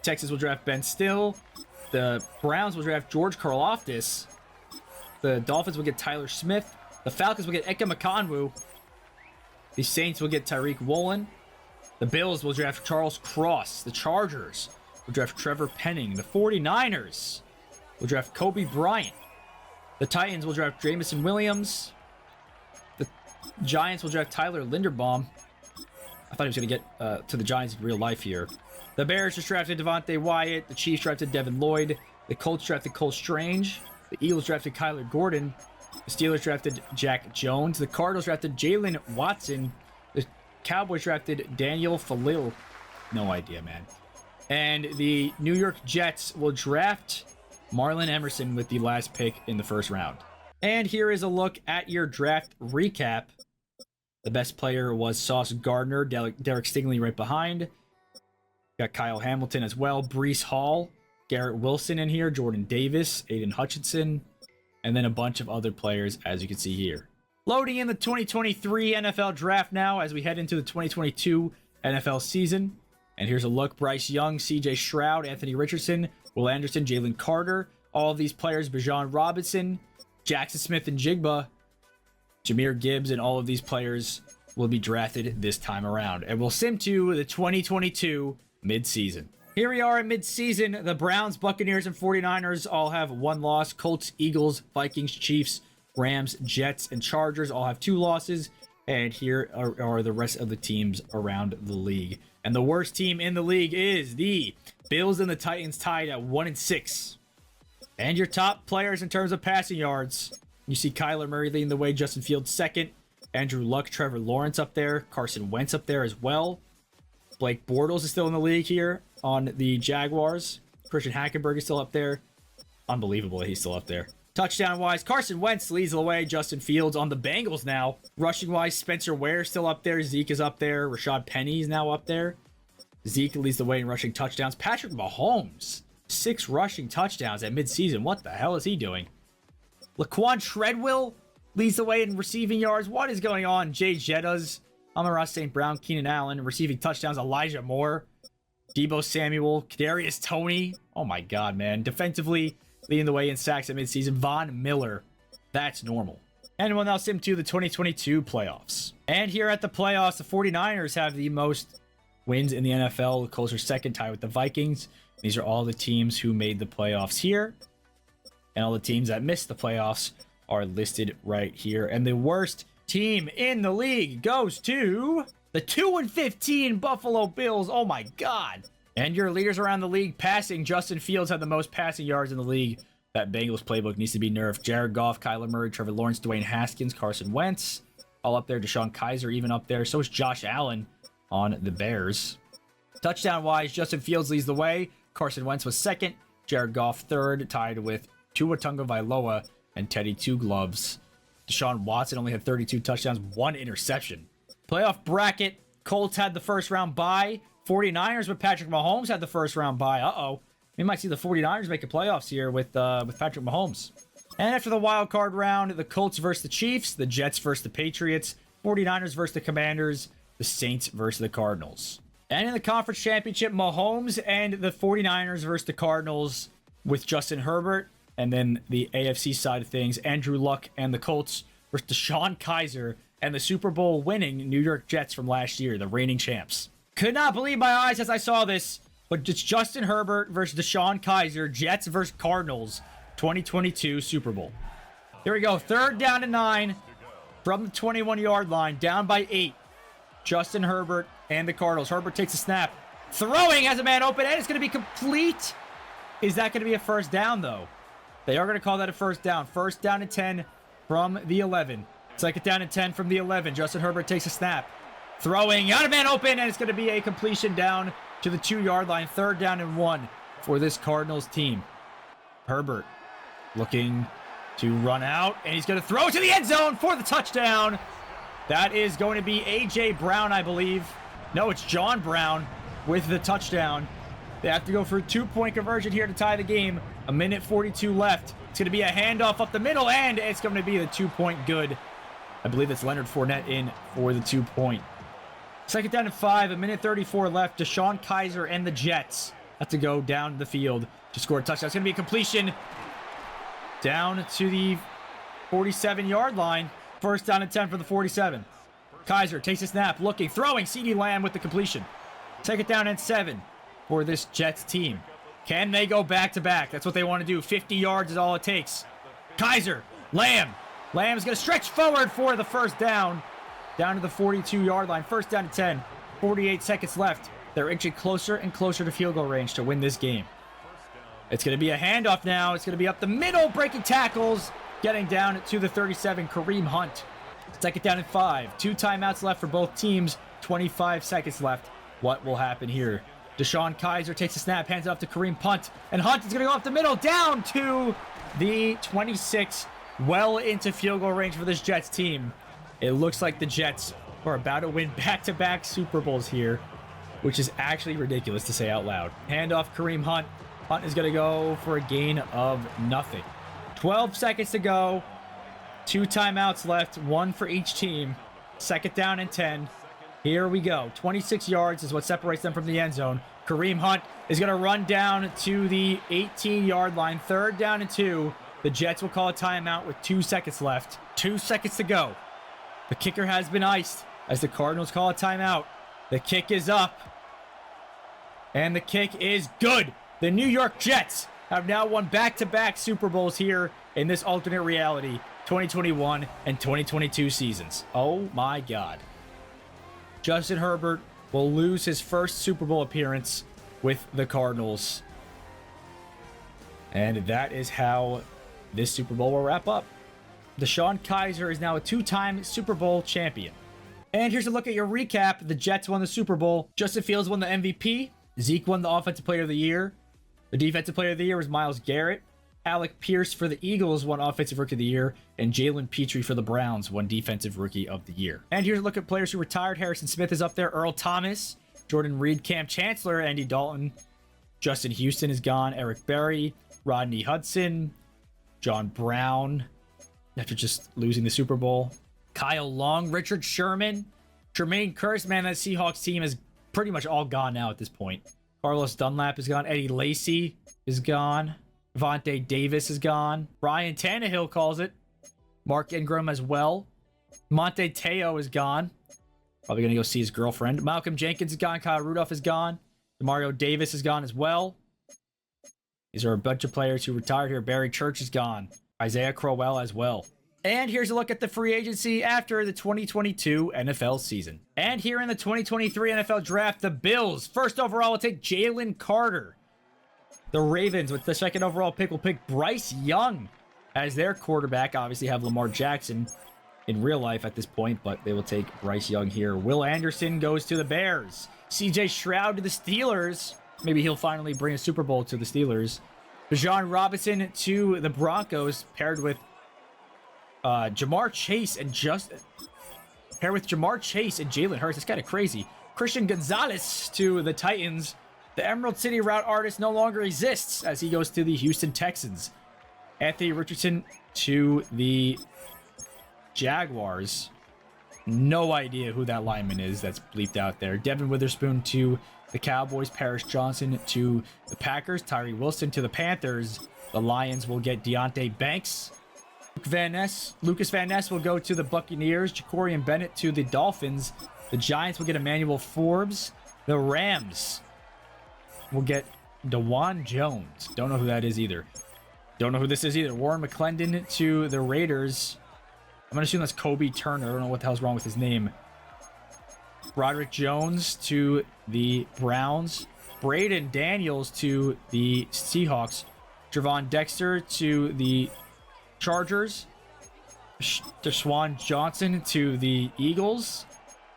Texas will draft Ben Still. The Browns will draft George Karlaftis. The Dolphins will get Tyler Smith. The Falcons will get Eka Makonwu. The Saints will get Tyreek Woolen. The Bills will draft Charles Cross. The Chargers will draft Trevor Penning. The 49ers will draft Kobe Bryant. The Titans will draft Jamison Williams. Giants will draft Tyler Linderbaum. I thought he was going to get to the Giants in real life here. The Bears just drafted Devontae Wyatt. The Chiefs drafted Devin Lloyd. The Colts drafted Cole Strange. The Eagles drafted Kyler Gordon. The Steelers drafted Jack Jones. The Cardinals drafted Jalen Watson. The Cowboys drafted Daniel Falil. No idea, man. And the New York Jets will draft Marlon Emerson with the last pick in the first round. And here is a look at your draft recap. The best player was Sauce Gardner, Derek Stingley right behind. Got Kyle Hamilton as well, Breece Hall, Garrett Wilson in here, Jordan Davis, Aiden Hutchinson, and then a bunch of other players, as you can see here. Loading in the 2023 NFL Draft now as we head into the 2022 NFL season. And here's a look. Bryce Young, CJ Stroud, Anthony Richardson, Will Anderson, Jalen Carter. All of these players, Bijan Robinson, Jackson Smith and Jigba, Jahmyr Gibbs, and all of these players will be drafted this time around. And we'll sim to the 2022 midseason. Here we are at midseason. The Browns, Buccaneers, and 49ers all have one loss. Colts, Eagles, Vikings, Chiefs, Rams, Jets, and Chargers all have 2 losses. And here are the rest of the teams around the league. And the worst team in the league is the Bills and the Titans, tied at 1-6. And your top players in terms of passing yards. You see Kyler Murray leading the way, Justin Fields second, Andrew Luck, Trevor Lawrence up there, Carson Wentz up there as well. Blake Bortles is still in the league here on the Jaguars. Christian Hackenberg is still up there. Unbelievable that he's still up there. Touchdown-wise, Carson Wentz leads the way. Justin Fields on the Bengals now. Rushing-wise, Spencer Ware still up there. Zeke is up there. Rashad Penny is now up there. Zeke leads the way in rushing touchdowns. Patrick Mahomes, 6 rushing touchdowns at midseason. What the hell is he doing? Laquan Treadwell leads the way in receiving yards. What is going on? Jay Jettas, Amon-Ra St. Brown, Keenan Allen receiving touchdowns. Elijah Moore, Deebo Samuel, Kadarius Toney. Oh my God, man. Defensively, leading the way in sacks at midseason, Von Miller. That's normal. And we'll now sim to the 2022 playoffs. And here at the playoffs, the 49ers have the most wins in the NFL. The Colts are second, tied with the Vikings. These are all the teams who made the playoffs here. And all the teams that missed the playoffs are listed right here. And the worst team in the league goes to the 2-15 Buffalo Bills. Oh my God. And your leaders around the league passing. Justin Fields had the most passing yards in the league. That Bengals playbook needs to be nerfed. Jared Goff, Kyler Murray, Trevor Lawrence, Dwayne Haskins, Carson Wentz, all up there. Deshaun Kaiser even up there. So is Josh Allen on the Bears. Touchdown-wise, Justin Fields leads the way. Carson Wentz was second. Jared Goff third, tied with Tua Tagovailoa and Teddy Two Gloves. Deshaun Watson only had 32 touchdowns, 1 interception. Playoff bracket. Colts had the first round bye. 49ers with Patrick Mahomes had the first round bye. Uh-oh. We might see the 49ers making playoffs here with Patrick Mahomes. And after the wild card round, the Colts versus the Chiefs, the Jets versus the Patriots, 49ers versus the Commanders, the Saints versus the Cardinals. And in the conference championship, Mahomes and the 49ers versus the Cardinals with Justin Herbert. And then the AFC side of things, Andrew Luck and the Colts versus Deshaun Kaiser and the Super Bowl winning New York Jets from last year, the reigning champs. Could not believe my eyes as I saw this, but it's Justin Herbert versus Deshaun Kaiser, Jets versus Cardinals, 2022 Super Bowl. Here we go, 3rd down and 9 from the 21-yard line, down by 8. Justin Herbert and the Cardinals. Herbert takes a snap, throwing, has a man open, and it's going to be complete. Is that going to be a first down, though? They are going to call that a first down. 1st down and 10 from the 11. 2nd down and 10 from the 11. Justin Herbert takes a snap. Throwing, got a man open, and it's going to be a completion down to the 2-yard line. 3rd down and 1 for this Cardinals team. Herbert looking to run out, and he's going to throw it to the end zone for the touchdown. That is going to be A.J. Brown, I believe. No, it's John Brown with the touchdown. They have to go for a 2-point conversion here to tie the game. 1:42 left. It's going to be a handoff up the middle, and it's going to be the 2-point good. I believe it's Leonard Fournette in for the 2-point. 2nd down and 5, 1:34 left. Deshaun Kaiser and the Jets have to go down the field to score a touchdown. It's going to be a completion down to the 47-yard line. 1st down and 10 for the 47. Kaiser takes a snap, looking, throwing. CeeDee Lamb with the completion. 2nd down and 7 for this Jets team. Can they go back-to-back? That's what they want to do. 50 yards is all it takes. Kaiser, Lamb. Lamb's going to stretch forward for the 1st down. down to the 42-yard line. First down to 10. 48 seconds left. They're inching closer and closer to field goal range to win this game. It's going to be a handoff now. It's going to be up the middle, breaking tackles. Getting down to the 37, Kareem Hunt. Second down and 5. 2 timeouts left for both teams. 25 seconds left. What will happen here? Deshaun Kaiser takes a snap, hands it off to Kareem Punt. And Hunt is going to go off the middle, down to the 26. Well into field goal range for this Jets team. It looks like the Jets are about to win back-to-back Super Bowls here, which is actually ridiculous to say out loud. Handoff Kareem Hunt. Hunt is going to go for a gain of nothing. 12 seconds to go. 2 timeouts left, 1 for each team. Second down and 10. Here we go. 26 yards is what separates them from the end zone. Kareem Hunt is going to run down to the 18-yard line. Third down and 2. The Jets will call a timeout with 2 seconds left. 2 seconds to go. The kicker has been iced as the Cardinals call a timeout. The kick is up. And the kick is good. The New York Jets have now won back-to-back Super Bowls here in this alternate reality 2021 and 2022 seasons. Oh my God. Justin Herbert will lose his first Super Bowl appearance with the Cardinals. And that is how this Super Bowl will wrap up. Deshaun Kaiser is now a 2-time Super Bowl champion. And here's a look at your recap. The Jets won the Super Bowl. Justin Fields won the MVP. Zeke won the Offensive Player of the Year. The Defensive Player of the Year was Myles Garrett. Alec Pierce for the Eagles won Offensive Rookie of the Year, and Jalen Petrie for the Browns won Defensive Rookie of the Year. And here's a look at players who retired. Harrison Smith is up there. Earl Thomas, Jordan Reed, Cam Chancellor, Andy Dalton. Justin Houston is gone. Eric Berry, Rodney Hudson, John Brown, after just losing the Super Bowl. Kyle Long, Richard Sherman, Jermaine Kearse. Man, that Seahawks team is pretty much all gone now at this point. Carlos Dunlap is gone. Eddie Lacy is gone. Vontae Davis is gone. Ryan Tannehill calls it. Mark Ingram as well. Monte Teo is gone. Probably going to go see his girlfriend. Malcolm Jenkins is gone. Kyle Rudolph is gone. Mario Davis is gone as well. These are a bunch of players who retired here. Barry Church is gone. Isaiah Crowell as well. And here's a look at the free agency after the 2022 NFL season. And here in the 2023 NFL Draft, the Bills, first overall, will take Jalen Carter. The Ravens, with the second overall pick, will pick Bryce Young as their quarterback. Obviously have Lamar Jackson in real life at this point, but they will take Bryce Young here. Will Anderson goes to the Bears. CJ Stroud to the Steelers. Maybe he'll finally bring a Super Bowl to the Steelers. Bijan Robinson to the Broncos, paired with Jamar Chase and Jalen Hurts. It's kind of crazy. Christian Gonzalez to the Titans. The Emerald City route artist no longer exists as he goes to the Houston Texans. Anthony Richardson to the Jaguars. No idea who that lineman is that's bleeped out there. Devin Witherspoon to the Cowboys. Paris Johnson to the Packers. Tyree Wilson to the Panthers. The Lions will get Deonte Banks. Lucas Van Ness will go to the Buccaneers. Jacorian Bennett to the Dolphins. The Giants will get Emmanuel Forbes. The Rams will get DeJuan Jones. Don't know who that is either. Don't know who this is either. Warren McClendon to the Raiders. I'm going to assume that's Kobe Turner. I don't know what the hell's wrong with his name. Broderick Jones to the Browns. Braden Daniels to the Seahawks. Javon Dexter to the Chargers. Deshaun Johnson to the Eagles.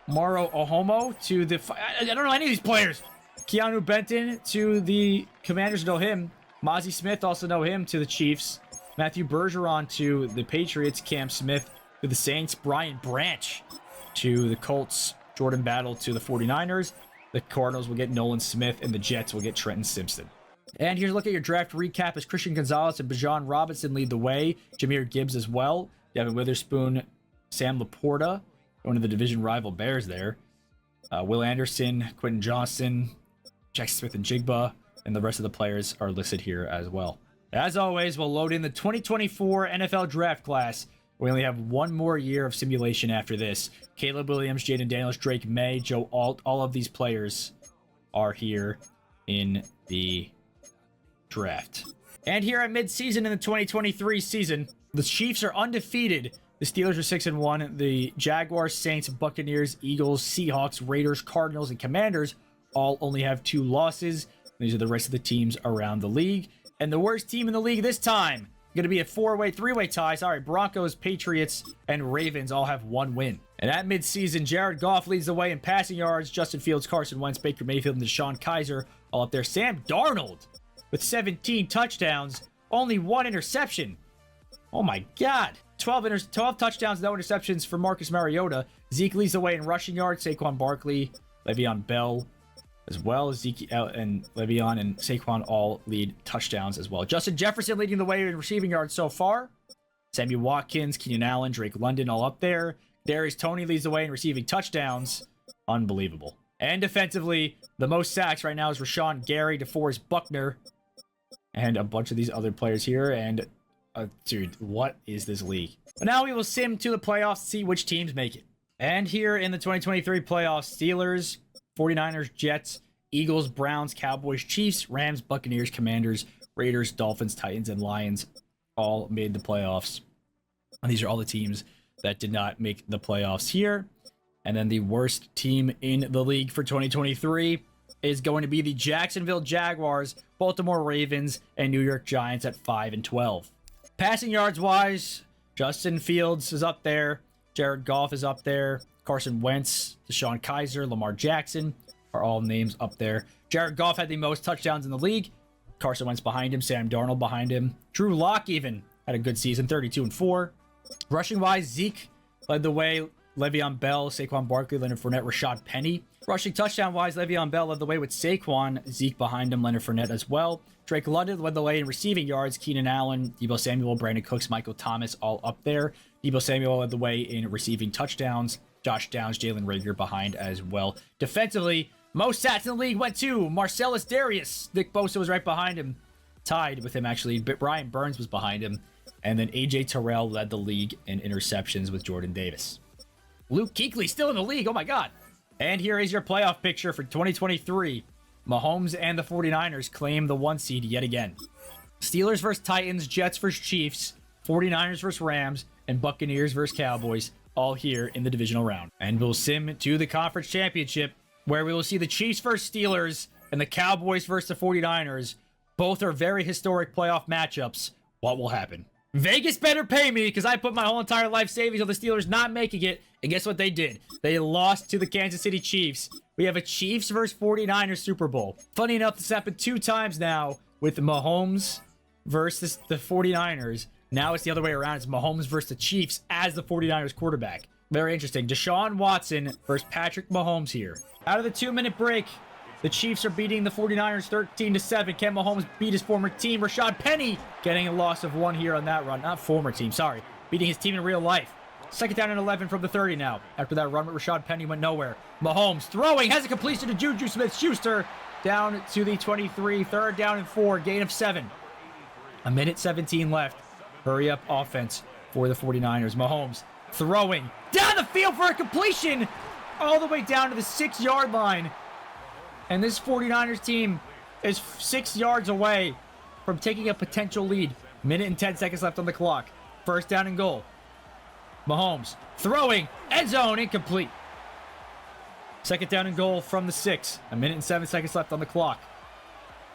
Maro Ohomo to the... I don't know any of these players. Keanu Benton to the Commanders, know him. Mozzie Smith, also know him, to the Chiefs. Matthew Bergeron to the Patriots. Cam Smith to the Saints. Brian Branch to the Colts. Jordan Battle to the 49ers. The Cardinals will get Nolan Smith, and the Jets will get Trenton Simpson. And here's a look at your draft recap as Christian Gonzalez and Bijan Robinson lead the way. Jahmyr Gibbs as well. Devin Witherspoon, Sam Laporta, going to the division rival Bears there. Will Anderson, Quentin Johnston, Jackson Smith and Jigba, and the rest of the players are listed here as well. As always, we'll load in the 2024 NFL Draft class. We only have one more year of simulation after this. Caleb Williams, Jaden Daniels, Drake May, Joe Alt, all of these players are here in the draft. And here at midseason in the 2023 season, the Chiefs are undefeated The Steelers are 6-1. The Jaguars, Saints, Buccaneers, Eagles, Seahawks, Raiders, Cardinals, and Commanders all only have 2 losses. These are the rest of the teams around the league. And the worst team in the league this time, going to be a 3-way tie. Sorry, Broncos, Patriots, and Ravens all have 1 win. And at midseason, Jared Goff leads the way in passing yards. Justin Fields, Carson Wentz, Baker Mayfield, and Deshaun Kaiser all up there. Sam Darnold with 17 touchdowns, only 1 interception. Oh my God. 12 touchdowns, no interceptions for Marcus Mariota. Zeke leads the way in rushing yards. Saquon Barkley, Le'Veon Bell, as well as Zeke and Le'Veon and Saquon all lead touchdowns as well. Justin Jefferson leading the way in receiving yards so far. Sammy Watkins, Keenan Allen, Drake London all up there. Darius Toney leads the way in receiving touchdowns. Unbelievable. And defensively, the most sacks right now is Rashawn Gary, DeForest Buckner, and a bunch of these other players here. And dude, what is this league? But now we will sim to the playoffs to see which teams make it. And here in the 2023 playoffs, Steelers, 49ers, Jets, Eagles, Browns, Cowboys, Chiefs, Rams, Buccaneers, Commanders, Raiders, Dolphins, Titans, and Lions all made the playoffs. And these are all the teams that did not make the playoffs here. And then the worst team in the league for 2023 is going to be the Jacksonville Jaguars, Baltimore Ravens, and New York Giants at 5-12. Passing yards wise, Justin Fields is up there. Jared Goff is up there. Carson Wentz, Deshaun Kaiser, Lamar Jackson are all names up there. Jared Goff had the most touchdowns in the league. Carson Wentz behind him. Sam Darnold behind him. Drew Lock even had a good season, 32-4. Rushing wise, Zeke led the way. Le'Veon Bell, Saquon Barkley, Leonard Fournette, Rashad Penny. Rushing touchdown wise, Le'Veon Bell led the way with Saquon. Zeke behind him, Leonard Fournette as well. Drake London led the way in receiving yards. Keenan Allen, Deebo Samuel, Brandon Cooks, Michael Thomas all up there. Deebo Samuel led the way in receiving touchdowns. Josh Downs, Jalen Reagor behind as well. Defensively, most sacks in the league went to Marcellus Darius. Nick Bosa was right behind him. Tied with him, actually. But Brian Burns was behind him. And then A.J. Terrell led the league in interceptions with Jordan Davis. Luke Kuechly still in the league. Oh, my God. And here is your playoff picture for 2023. Mahomes and the 49ers claim the 1 seed yet again. Steelers versus Titans, Jets versus Chiefs, 49ers versus Rams, and Buccaneers versus Cowboys, all here in the divisional round. And we'll sim to the conference championship, where we will see the Chiefs versus Steelers and the Cowboys versus the 49ers. Both are very historic playoff matchups. What will happen? Vegas better pay me, because I put my whole entire life savings on the Steelers not making it. And guess what they did? They lost to the Kansas City Chiefs. We have a Chiefs versus 49ers Super Bowl. Funny enough, this happened 2 times now with Mahomes versus the 49ers. Now it's the other way around. It's Mahomes versus the Chiefs as the 49ers quarterback. Very interesting. Deshaun Watson versus Patrick Mahomes here. Out of the 2-minute break, the Chiefs are beating the 49ers 13-7. Can Mahomes beat his former team? Rashad Penny getting a loss of 1 here on that run. Not former team, sorry. Beating his team in real life. 2nd down and 11 from the 30 now. After that run with Rashad Penny went nowhere. Mahomes throwing, has a completion to Juju Smith-Schuster. Down to the 23, 3rd down and 4, gain of 7. 1:17 left. Hurry up offense for the 49ers. Mahomes throwing down the field for a completion. All the way down to the 6-yard line. And this 49ers team is 6 yards away from taking a potential lead. 1:10 left on the clock. 1st down and goal. Mahomes throwing, end zone, incomplete. 2nd down and goal from the 6. 1:07 left on the clock.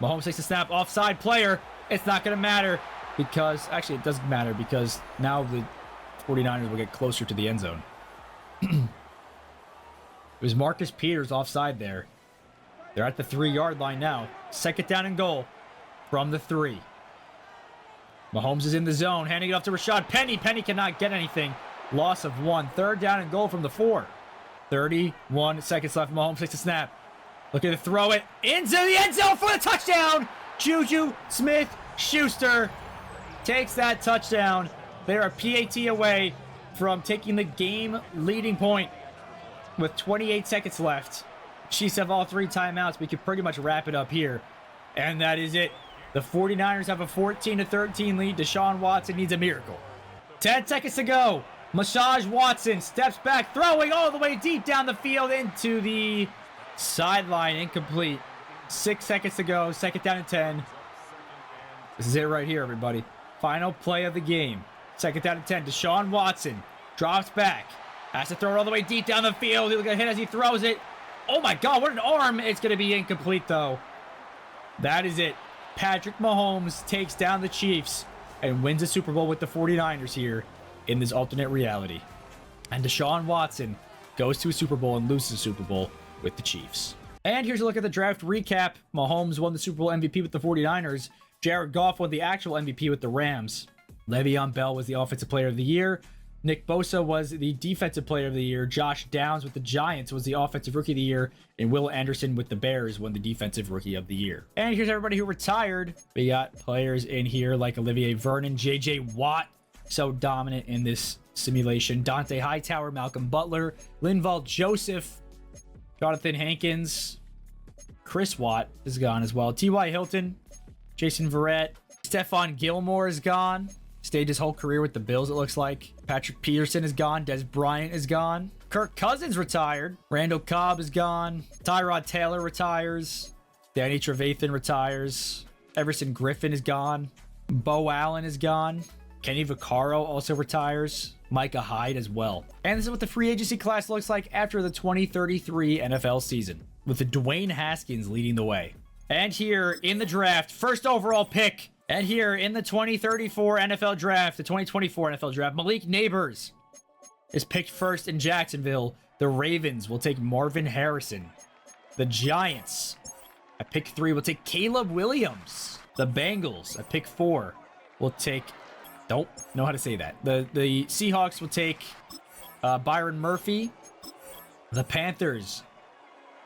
Mahomes takes a snap, offside player. It's not going to matter because, actually it doesn't matter because now the 49ers will get closer to the end zone. It was Marcus Peters offside there. They're at the 3-yard line now. 2nd down and goal from the 3. Mahomes is in the zone, handing it off to Rashad Penny. Penny cannot get anything. Loss of 1. 3rd down and goal from the 4. 31 seconds left. Mahomes takes a snap. Looking to throw it into the end zone for the touchdown. Juju Smith-Schuster takes that touchdown. They are a PAT away from taking the game-leading point with 28 seconds left. Chiefs have all 3 timeouts. We could pretty much wrap it up here. And that is it. The 49ers have a 14-13 lead. Deshaun Watson needs a miracle. 10 seconds to go. Massage Watson steps back, throwing all the way deep down the field into the sideline. Incomplete. 6 seconds to go. 2nd down and 10. This is it right here, everybody. Final play of the game. 2nd down and 10. Deshaun Watson Drops back. Has to throw it all the way deep down the field. He'll get hit as he throws it. Oh my God, what an arm. It's going to be incomplete though. That is it. Patrick Mahomes takes down the Chiefs and wins the Super Bowl with the 49ers here in this alternate reality. And Deshaun Watson goes to a Super Bowl and loses the Super Bowl with the Chiefs. And here's a look at the draft recap. Mahomes won the Super Bowl MVP with the 49ers. Jared Goff won the actual MVP with the Rams. Le'Veon Bell was the Offensive Player of the Year. Nick Bosa was the Defensive Player of the Year. Josh Downs with the Giants was the Offensive Rookie of the Year. And Will Anderson with the Bears won the Defensive Rookie of the Year. And here's everybody who retired. We got players in here like Olivier Vernon, J.J. Watt, so dominant in this simulation. Dante Hightower, Malcolm Butler, Linval Joseph, Jonathan Hankins, Chris Watt is gone as well. T.Y. Hilton, Jason Verrett, Stephon Gilmore is gone. Stayed his whole career with the Bills, it looks like. Patrick Peterson is gone. Des Bryant is gone. Kirk Cousins retired. Randall Cobb is gone. Tyrod Taylor retires. Danny Trevathan retires. Everson Griffin is gone. Bo Allen is gone. Kenny Vaccaro also retires. Micah Hyde as well. And this is what the free agency class looks like after the 2033 NFL season, with the Dwayne Haskins leading the way. And here in the draft, first overall pick. And here in the 2034 NFL draft, the 2024 NFL draft, Malik Neighbors is picked first in Jacksonville. The Ravens will take Marvin Harrison. The Giants at pick 3 will take Caleb Williams. The Bengals at pick 4 will take, don't know how to say that. The Seahawks will take Byron Murphy. The Panthers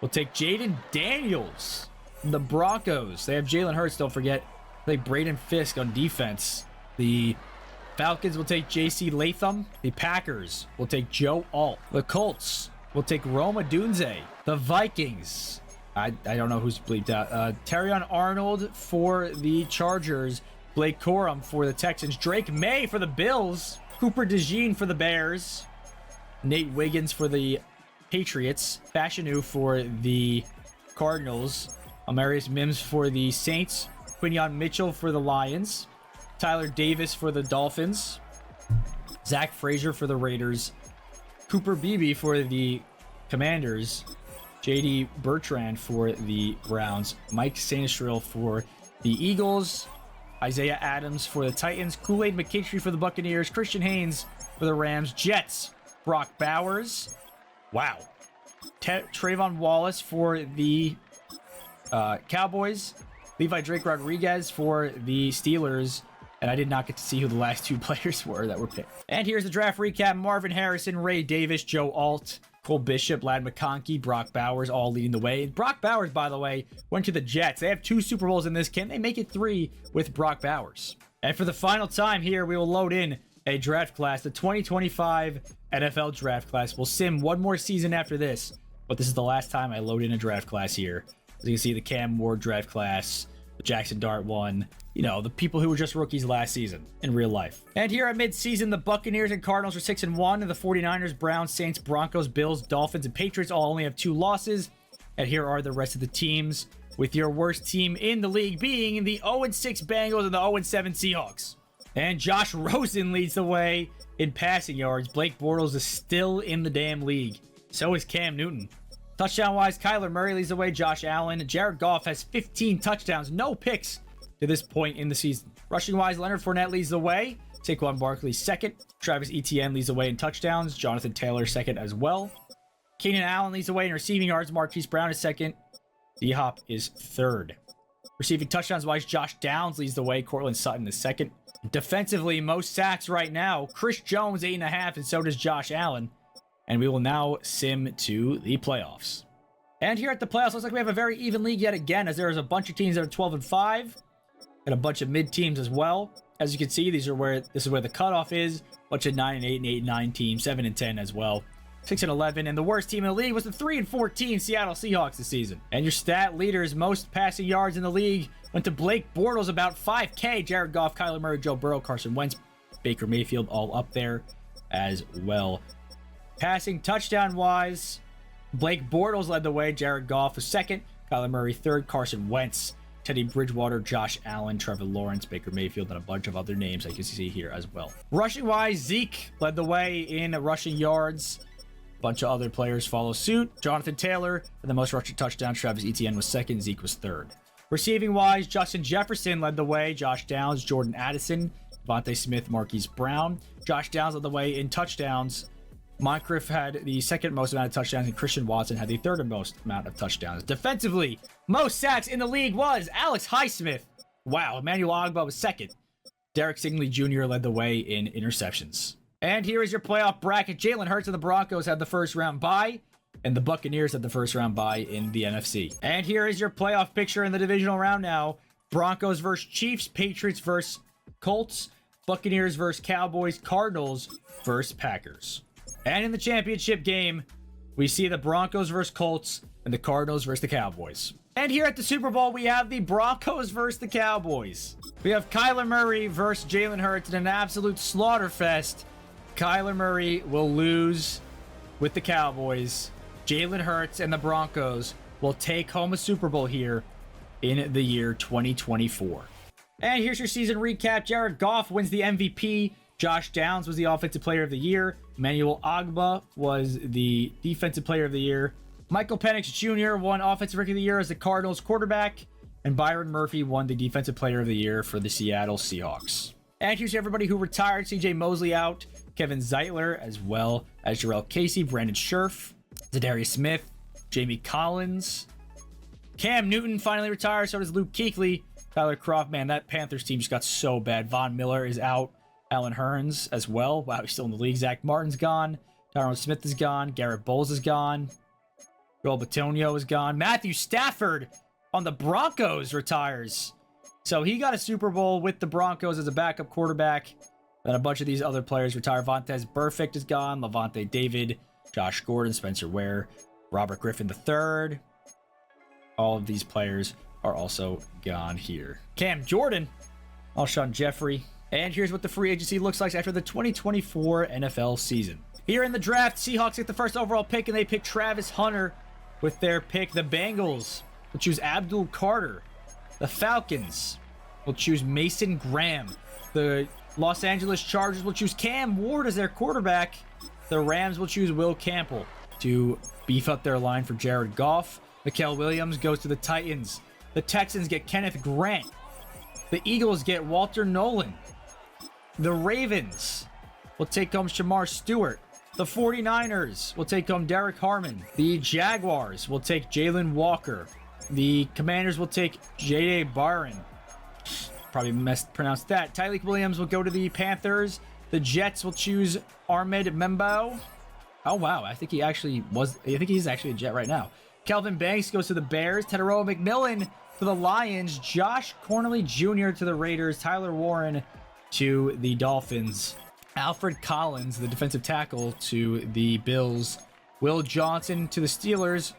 will take Jaden Daniels. The Broncos, they have Jalen Hurts, don't forget. They Braden Fisk on defense. The Falcons will take J.C. Latham. The Packers will take Joe Alt. The Colts will take Roma Dunze. The Vikings, I don't know who's bleeped out. Terrion Arnold for the Chargers. Blake Corum for the Texans. Drake May for the Bills. Cooper DeJean for the Bears. Nate Wiggins for the Patriots. Fashanu for the Cardinals. Amarius Mims for the Saints. Quinyon Mitchell for the Lions. Tyler Davis for the Dolphins. Zach Frazier for the Raiders. Cooper Beebe for the Commanders. JD Bertrand for the Browns. Mike Sanistril for the Eagles. Isaiah Adams for the Titans. Kool-Aid McKinstry for the Buccaneers. Christian Haynes for the Rams. Jets. Brock Bowers. Wow. Trayvon Wallace for the Cowboys. Levi Drake Rodriguez for the Steelers. And I did not get to see who the last 2 players were that were picked. And here's the draft recap. Marvin Harrison, Ray Davis, Joe Alt, Cole Bishop, Lad McConkey, Brock Bowers, all leading the way. Brock Bowers, by the way, went to the Jets. They have 2 Super Bowls in this. Can they make it 3 with Brock Bowers? And for the final time here, we will load in a draft class. The 2025 NFL draft class will sim one more season after this. But this is the last time I load in a draft class here. As you can see, the Cam Ward draft class, the Jackson Dart one, you know, the people who were just rookies last season in real life. And here at midseason, the Buccaneers and Cardinals are 6-1, and the 49ers, Browns, Saints, Broncos, Bills, Dolphins, and Patriots all only have 2 losses. And here are the rest of the teams, with your worst team in the league being the 0-6 Bengals and the 0-7 Seahawks. And Josh Rosen leads the way in passing yards. Blake Bortles is still in the damn league. So is Cam Newton. Touchdown-wise, Kyler Murray leads the way. Josh Allen. Jared Goff has 15 touchdowns, no picks to this point in the season. Rushing-wise, Leonard Fournette leads the way. Saquon Barkley second. Travis Etienne leads the way in touchdowns. Jonathan Taylor second as well. Keenan Allen leads the way in receiving yards. Marquise Brown is second. D-Hop is third. Receiving touchdowns-wise, Josh Downs leads the way. Cortland Sutton is second. Defensively, most sacks right now. Chris Jones, 8.5, and so does Josh Allen. And we will now sim to the playoffs. And here at the playoffs, looks like we have a very even league yet again, as there is a bunch of teams that are 12-5, and a bunch of mid teams as well. As you can see, this is where the cutoff is. A bunch of 9-8 and 8-9 teams, 7-10 as well. 6-11, and the worst team in the league was the 3-14 Seattle Seahawks this season. And your stat leaders, most passing yards in the league, went to Blake Bortles, about 5K. Jared Goff, Kyler Murray, Joe Burrow, Carson Wentz, Baker Mayfield, all up there as well. Passing touchdown-wise, Blake Bortles led the way. Jared Goff was second. Kyler Murray third. Carson Wentz Teddy Bridgewater, Josh Allen, Trevor Lawrence, Baker Mayfield, and a bunch of other names I can see here as well. Rushing-wise, Zeke led the way in rushing yards. A bunch of other players follow suit. Jonathan Taylor for the most rushing touchdowns. Travis Etienne was second. Zeke was third. Receiving-wise, Justin Jefferson led the way. Josh Downs, Jordan Addison, Devontae Smith, Marquise Brown. Josh Downs led the way in touchdowns. Moncrief had the second most amount of touchdowns, and Christian Watson had the third most amount of touchdowns. Defensively, most sacks in the league was Alex Highsmith. Wow, Emmanuel Ogbah was second. Derek Stingley Jr. led the way in interceptions. And here is your playoff bracket. Jalen Hurts and the Broncos had the first round bye, and the Buccaneers had the first round bye in the NFC. And here is your playoff picture in the divisional round now. Broncos versus Chiefs, Patriots versus Colts, Buccaneers versus Cowboys, Cardinals versus Packers. And in the championship game, we see the Broncos versus Colts and the Cardinals versus the Cowboys. And here at the Super Bowl, we have the Broncos versus the Cowboys. We have Kyler Murray versus Jalen Hurts in an absolute slaughter fest. Kyler Murray will lose with the Cowboys. Jalen Hurts and the Broncos will take home a Super Bowl here in the year 2024. And here's your season recap. Jared Goff wins the MVP. Josh Downs was the Offensive Player of the Year. Emmanuel Ogbah was the Defensive Player of the Year. Michael Penix Jr. won Offensive Rookie of the Year as the Cardinals quarterback. And Byron Murphy won the Defensive Player of the Year for the Seattle Seahawks. And here's everybody who retired. CJ Mosley out. Kevin Zeitler, as well as Jarrell Casey, Brandon Scherf, Zadarius Smith, Jamie Collins. Cam Newton finally retired. So does Luke Kuechly. Tyler Kroft, man, that Panthers team just got so bad. Von Miller is out. Alan Hearns as well. Wow, he's still in the league. Zach Martin's gone. Tyron Smith is gone. Garrett Bowles is gone. Joel Bitonio is gone. Matthew Stafford on the Broncos retires. So he got a Super Bowl with the Broncos as a backup quarterback. Then a bunch of these other players retire. Vontez Burfict is gone. Levante David, Josh Gordon, Spencer Ware, Robert Griffin III. All of these players are also gone here. Cam Jordan, Alshon Jeffrey. And here's what the free agency looks like after the 2024 NFL season. Here in the draft, Seahawks get the first overall pick, and they pick Travis Hunter with their pick. The Bengals will choose Abdul Carter. The Falcons will choose Mason Graham. The Los Angeles Chargers will choose Cam Ward as their quarterback. The Rams will choose Will Campbell to beef up their line for Jared Goff. Mikael Williams goes to the Titans. The Texans get Kenneth Grant. The Eagles get Walter Nolan. The Ravens will take home Shamar Stewart. The 49ers will take home Derek Harmon. The Jaguars will take Jalen Walker. The Commanders will take J.A. Byron. Probably mispronounced that. Tyreek Williams will go to the Panthers. The Jets will choose Ahmed Membo. Oh, wow. I think he's actually a Jet right now. Kelvin Banks goes to the Bears. Tedero McMillan to the Lions. Josh Cornely Jr. to the Raiders. Tyler Warren to the Dolphins. Alfred Collins, the defensive tackle, to the Bills. Will Johnson to the Steelers.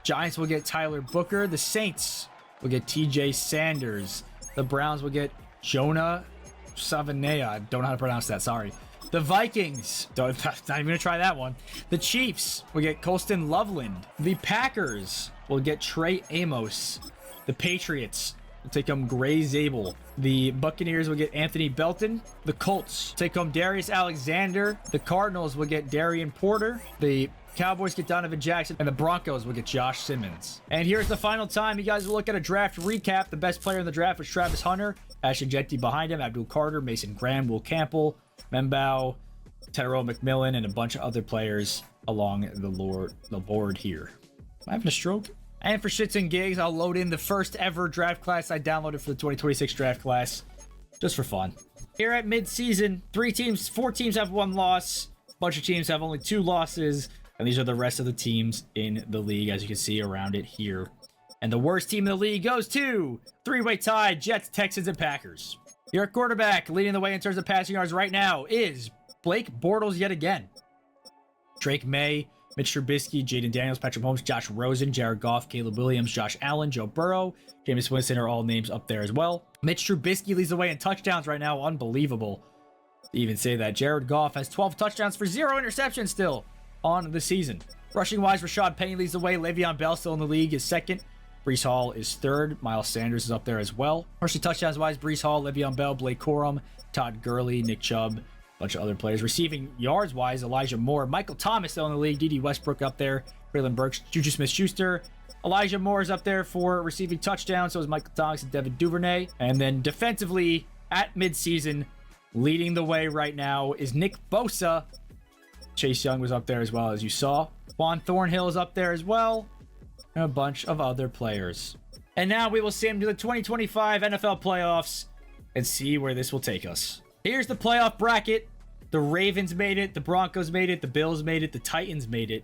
Giants will get Tyler Booker. The Saints will get TJ Sanders. The Browns will get Jonah Savanea. I don't know how to pronounce that, sorry. The Vikings, not even going to try that one. The Chiefs will get Colston Loveland. The Packers will get Trey Amos. The Patriots will take home Gray Zabel. The Buccaneers will get Anthony Belton. The Colts take home Darius Alexander. The Cardinals will get Darian Porter. The Cowboys get Donovan Jackson. And the Broncos will get Josh Simmons. And here's the final time you guys will look at a draft recap. The best player in the draft was Travis Hunter. Ashton Jetty behind him. Abdul Carter, Mason Graham, Will Campbell, Membao, Tedero McMillan, and a bunch of other players along the board here. Am I having a stroke? And for shits and gigs, I'll load in the first ever draft class I downloaded for the 2026 draft class, just for fun. Here at mid-season, 4 teams have 1 loss. A bunch of teams have only 2 losses. And these are the rest of the teams in the league, as you can see around it here. And the worst team in the league goes to 3-way tie, Jets, Texans, and Packers. Your quarterback leading the way in terms of passing yards right now is Blake Bortles yet again. Drake May, Mitch Trubisky, Jaden Daniels, Patrick Mahomes, Josh Rosen, Jared Goff, Caleb Williams, Josh Allen, Joe Burrow, Jameis Winston are all names up there as well. Mitch Trubisky leads the way in touchdowns right now. Unbelievable to even say that. Jared Goff has 12 touchdowns for 0 interceptions still on the season. Rushing wise, Rashad Penny leads the way. Le'Veon Bell still in the league is second. Breece Hall is third. Miles Sanders is up there as well. Rushing touchdowns-wise, Breece Hall, Le'Veon Bell, Blake Corum, Todd Gurley, Nick Chubb, a bunch of other players. Receiving yards-wise, Elijah Moore, Michael Thomas still in the league, D.D. Westbrook up there, Braylon Burks, Juju Smith-Schuster. Elijah Moore is up there for receiving touchdowns. So is Michael Thomas and Devin Duvernay. And then defensively, at midseason, leading the way right now is Nick Bosa. Chase Young was up there as well, as you saw. Juan Thornhill is up there as well. And a bunch of other players. And now we will sim to the 2025 NFL playoffs and see where this will take us. Here's the playoff bracket. The Ravens made it. The Broncos made it. The Bills made it. The Titans made it.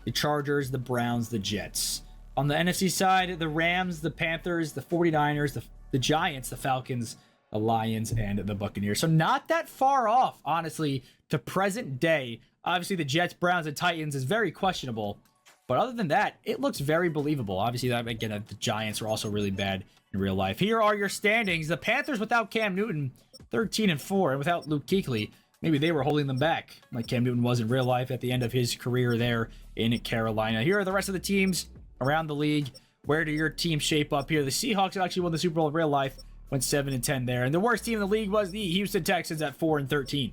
The Chargers, the Browns, the Jets. On the NFC side, the Rams, the Panthers, the 49ers, the Giants, the Falcons, the Lions, and the Buccaneers. So not that far off, honestly, to present day. Obviously, the Jets, Browns, and Titans is very questionable. But other than that, it looks very believable. Obviously, that again, the Giants are also really bad in real life. Here are your standings. The Panthers without Cam Newton, 13-4, and without Luke Kuechly, maybe they were holding them back, like Cam Newton was in real life at the end of his career there in Carolina. Here are the rest of the teams around the league. Where do your teams shape up here? The Seahawks actually won the Super Bowl in real life, went 7-10 there. And the worst team in the league was the Houston Texans at 4-13.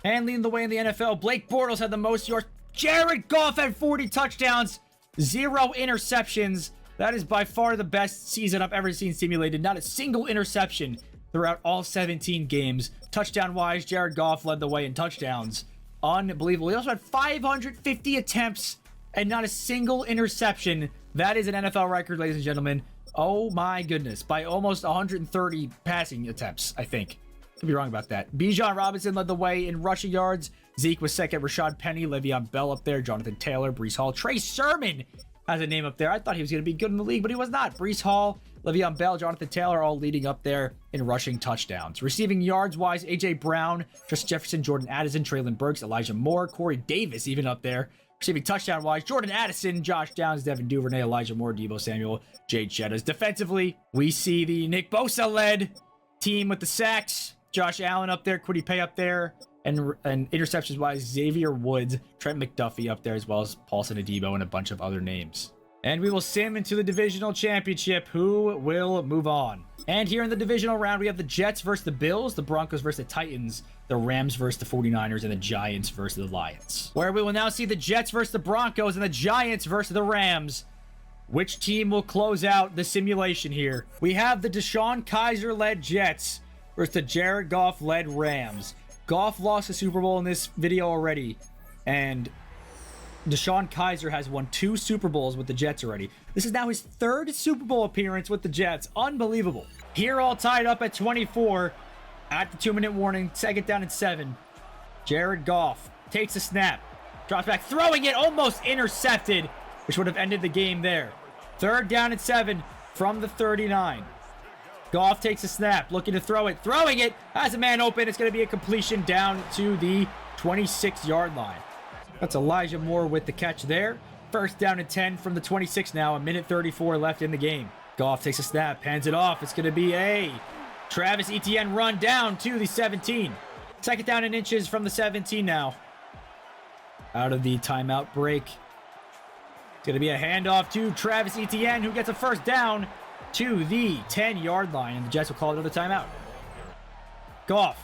And leading the way in the NFL, Blake Bortles had the most yards. Jared Goff had 40 touchdowns, 0 interceptions. That is by far the best season I've ever seen simulated. Not a single interception throughout all 17 games. Touchdown-wise, Jared Goff led the way in touchdowns. Unbelievable. He also had 550 attempts and not a single interception. That is an NFL record, ladies and gentlemen. Oh my goodness. By almost 130 passing attempts, I think. Could be wrong about that. Bijan Robinson led the way in rushing yards. Zeke was second. Rashad Penny, Le'Veon Bell up there. Jonathan Taylor, Breece Hall. Trey Sermon has a name up there. I thought he was going to be good in the league, but he was not. Breece Hall, Le'Veon Bell, Jonathan Taylor all leading up there in rushing touchdowns. Receiving yards-wise, A.J. Brown, Justin Jefferson, Jordan Addison, Traylon Burks, Elijah Moore, Corey Davis even up there. Receiving touchdown-wise, Jordan Addison, Josh Downs, Devin Duvernay, Elijah Moore, Deebo Samuel, Jade Jettas. Defensively, we see the Nick Bosa-led team with the sacks. Josh Allen up there, Kwity Paye up there, and interceptions-wise, Xavier Woods, Trent McDuffie up there, as well as Paulson Adebo and a bunch of other names. And we will sim into the divisional championship. Who will move on? And here in the divisional round, we have the Jets versus the Bills, the Broncos versus the Titans, the Rams versus the 49ers, and the Giants versus the Lions. Where we will now see the Jets versus the Broncos and the Giants versus the Rams. Which team will close out the simulation here? We have the Deshaun Kaiser-led Jets versus the Jared Goff-led Rams. Goff lost the Super Bowl in this video already, and Deshaun Kaiser has won 2 Super Bowls with the Jets already. This is now his 3rd Super Bowl appearance with the Jets. Unbelievable. Here all tied up at 24 at the 2-minute warning. 2nd down and 7. Jared Goff takes a snap, drops back, throwing it, almost intercepted, which would have ended the game there. 3rd down and 7 from the 39. Goff takes a snap, looking to throw it, throwing it, has a man open. It's going to be a completion down to the 26-yard line. That's Elijah Moore with the catch there. 1st down and 10 from the 26 now, 1:34 left in the game. Goff takes a snap, hands it off. It's going to be a Travis Etienne run down to the 17. 2nd down and inches from the 17 now. Out of the timeout break. It's going to be a handoff to Travis Etienne, who gets a 1st down to the 10-yard line, and the Jets will call another timeout. Goff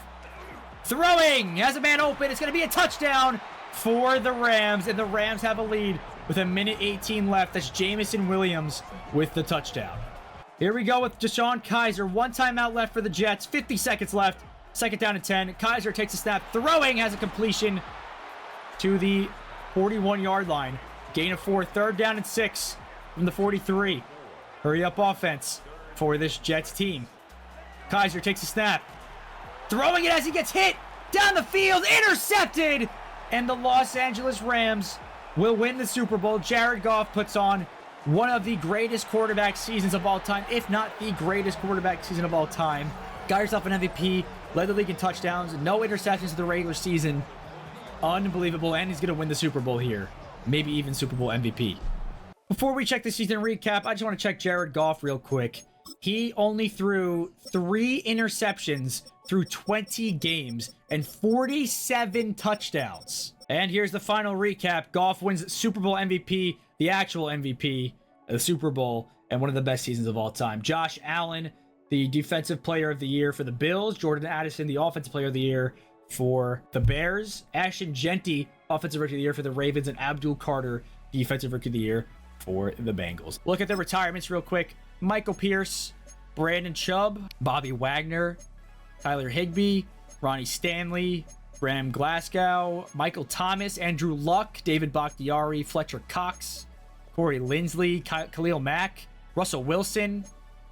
throwing, has a man open. It's going to be a touchdown for the Rams, and the Rams have a lead with 1:18 left. That's Jamison Williams with the touchdown. Here we go with Deshaun Kaiser. 1 timeout left for the Jets. 50 seconds left. 2nd down and 10. Kaiser takes a snap, throwing, has a completion to the 41-yard line. Gain of 4. 3rd down and 6 from the 43. Hurry up offense for this Jets team. Kaiser takes a snap, throwing it as he gets hit down the field, intercepted, and the Los Angeles Rams will win the Super Bowl. Jared Goff puts on one of the greatest quarterback seasons of all time, if not the greatest quarterback season of all time. Got yourself an MVP, led the league in touchdowns, no interceptions in the regular season. Unbelievable, and he's going to win the Super Bowl here. Maybe even Super Bowl MVP. Before we check the season recap, I just want to check Jared Goff real quick. He only threw 3 interceptions through 20 games and 47 touchdowns. And here's the final recap. Goff wins Super Bowl MVP, the actual MVP, the Super Bowl, and one of the best seasons of all time. Josh Allen, the defensive player of the year for the Bills. Jordan Addison, the offensive player of the year for the Bears. Ashton Genty, offensive rookie of the year for the Ravens. And Abdul Carter, defensive rookie of the year for the Bengals. Look at the retirements real quick. Michael Pierce, Brandon Chubb, Bobby Wagner, Tyler Higbee, Ronnie Stanley, Graham Glasgow, Michael Thomas, Andrew Luck, David Bakhtiari, Fletcher Cox, Corey Linsley, Khalil Mack, Russell Wilson,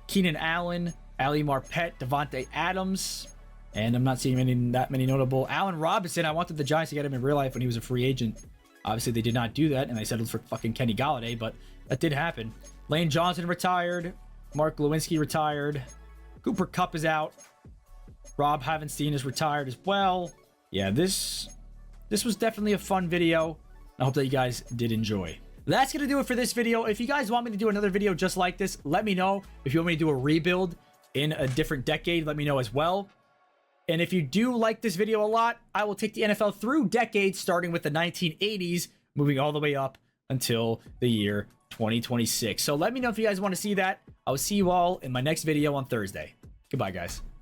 Keenan Allen, Ali Marpet, Devontae Adams, and I'm not seeing that many notable. Allen Robinson, I wanted the Giants to get him in real life when he was a free agent. Obviously, they did not do that, and they settled for fucking Kenny Galladay, but that did happen. Lane Johnson retired. Mark Lewinsky retired. Cooper Kupp is out. Rob Havenstein is retired as well. Yeah, this was definitely a fun video. I hope that you guys did enjoy. That's going to do it for this video. If you guys want me to do another video just like this, let me know. If you want me to do a rebuild in a different decade, let me know as well. And if you do like this video a lot, I will take the NFL through decades, starting with the 1980s, moving all the way up until the year 2026. So let me know if you guys want to see that. I will see you all in my next video on Thursday. Goodbye, guys.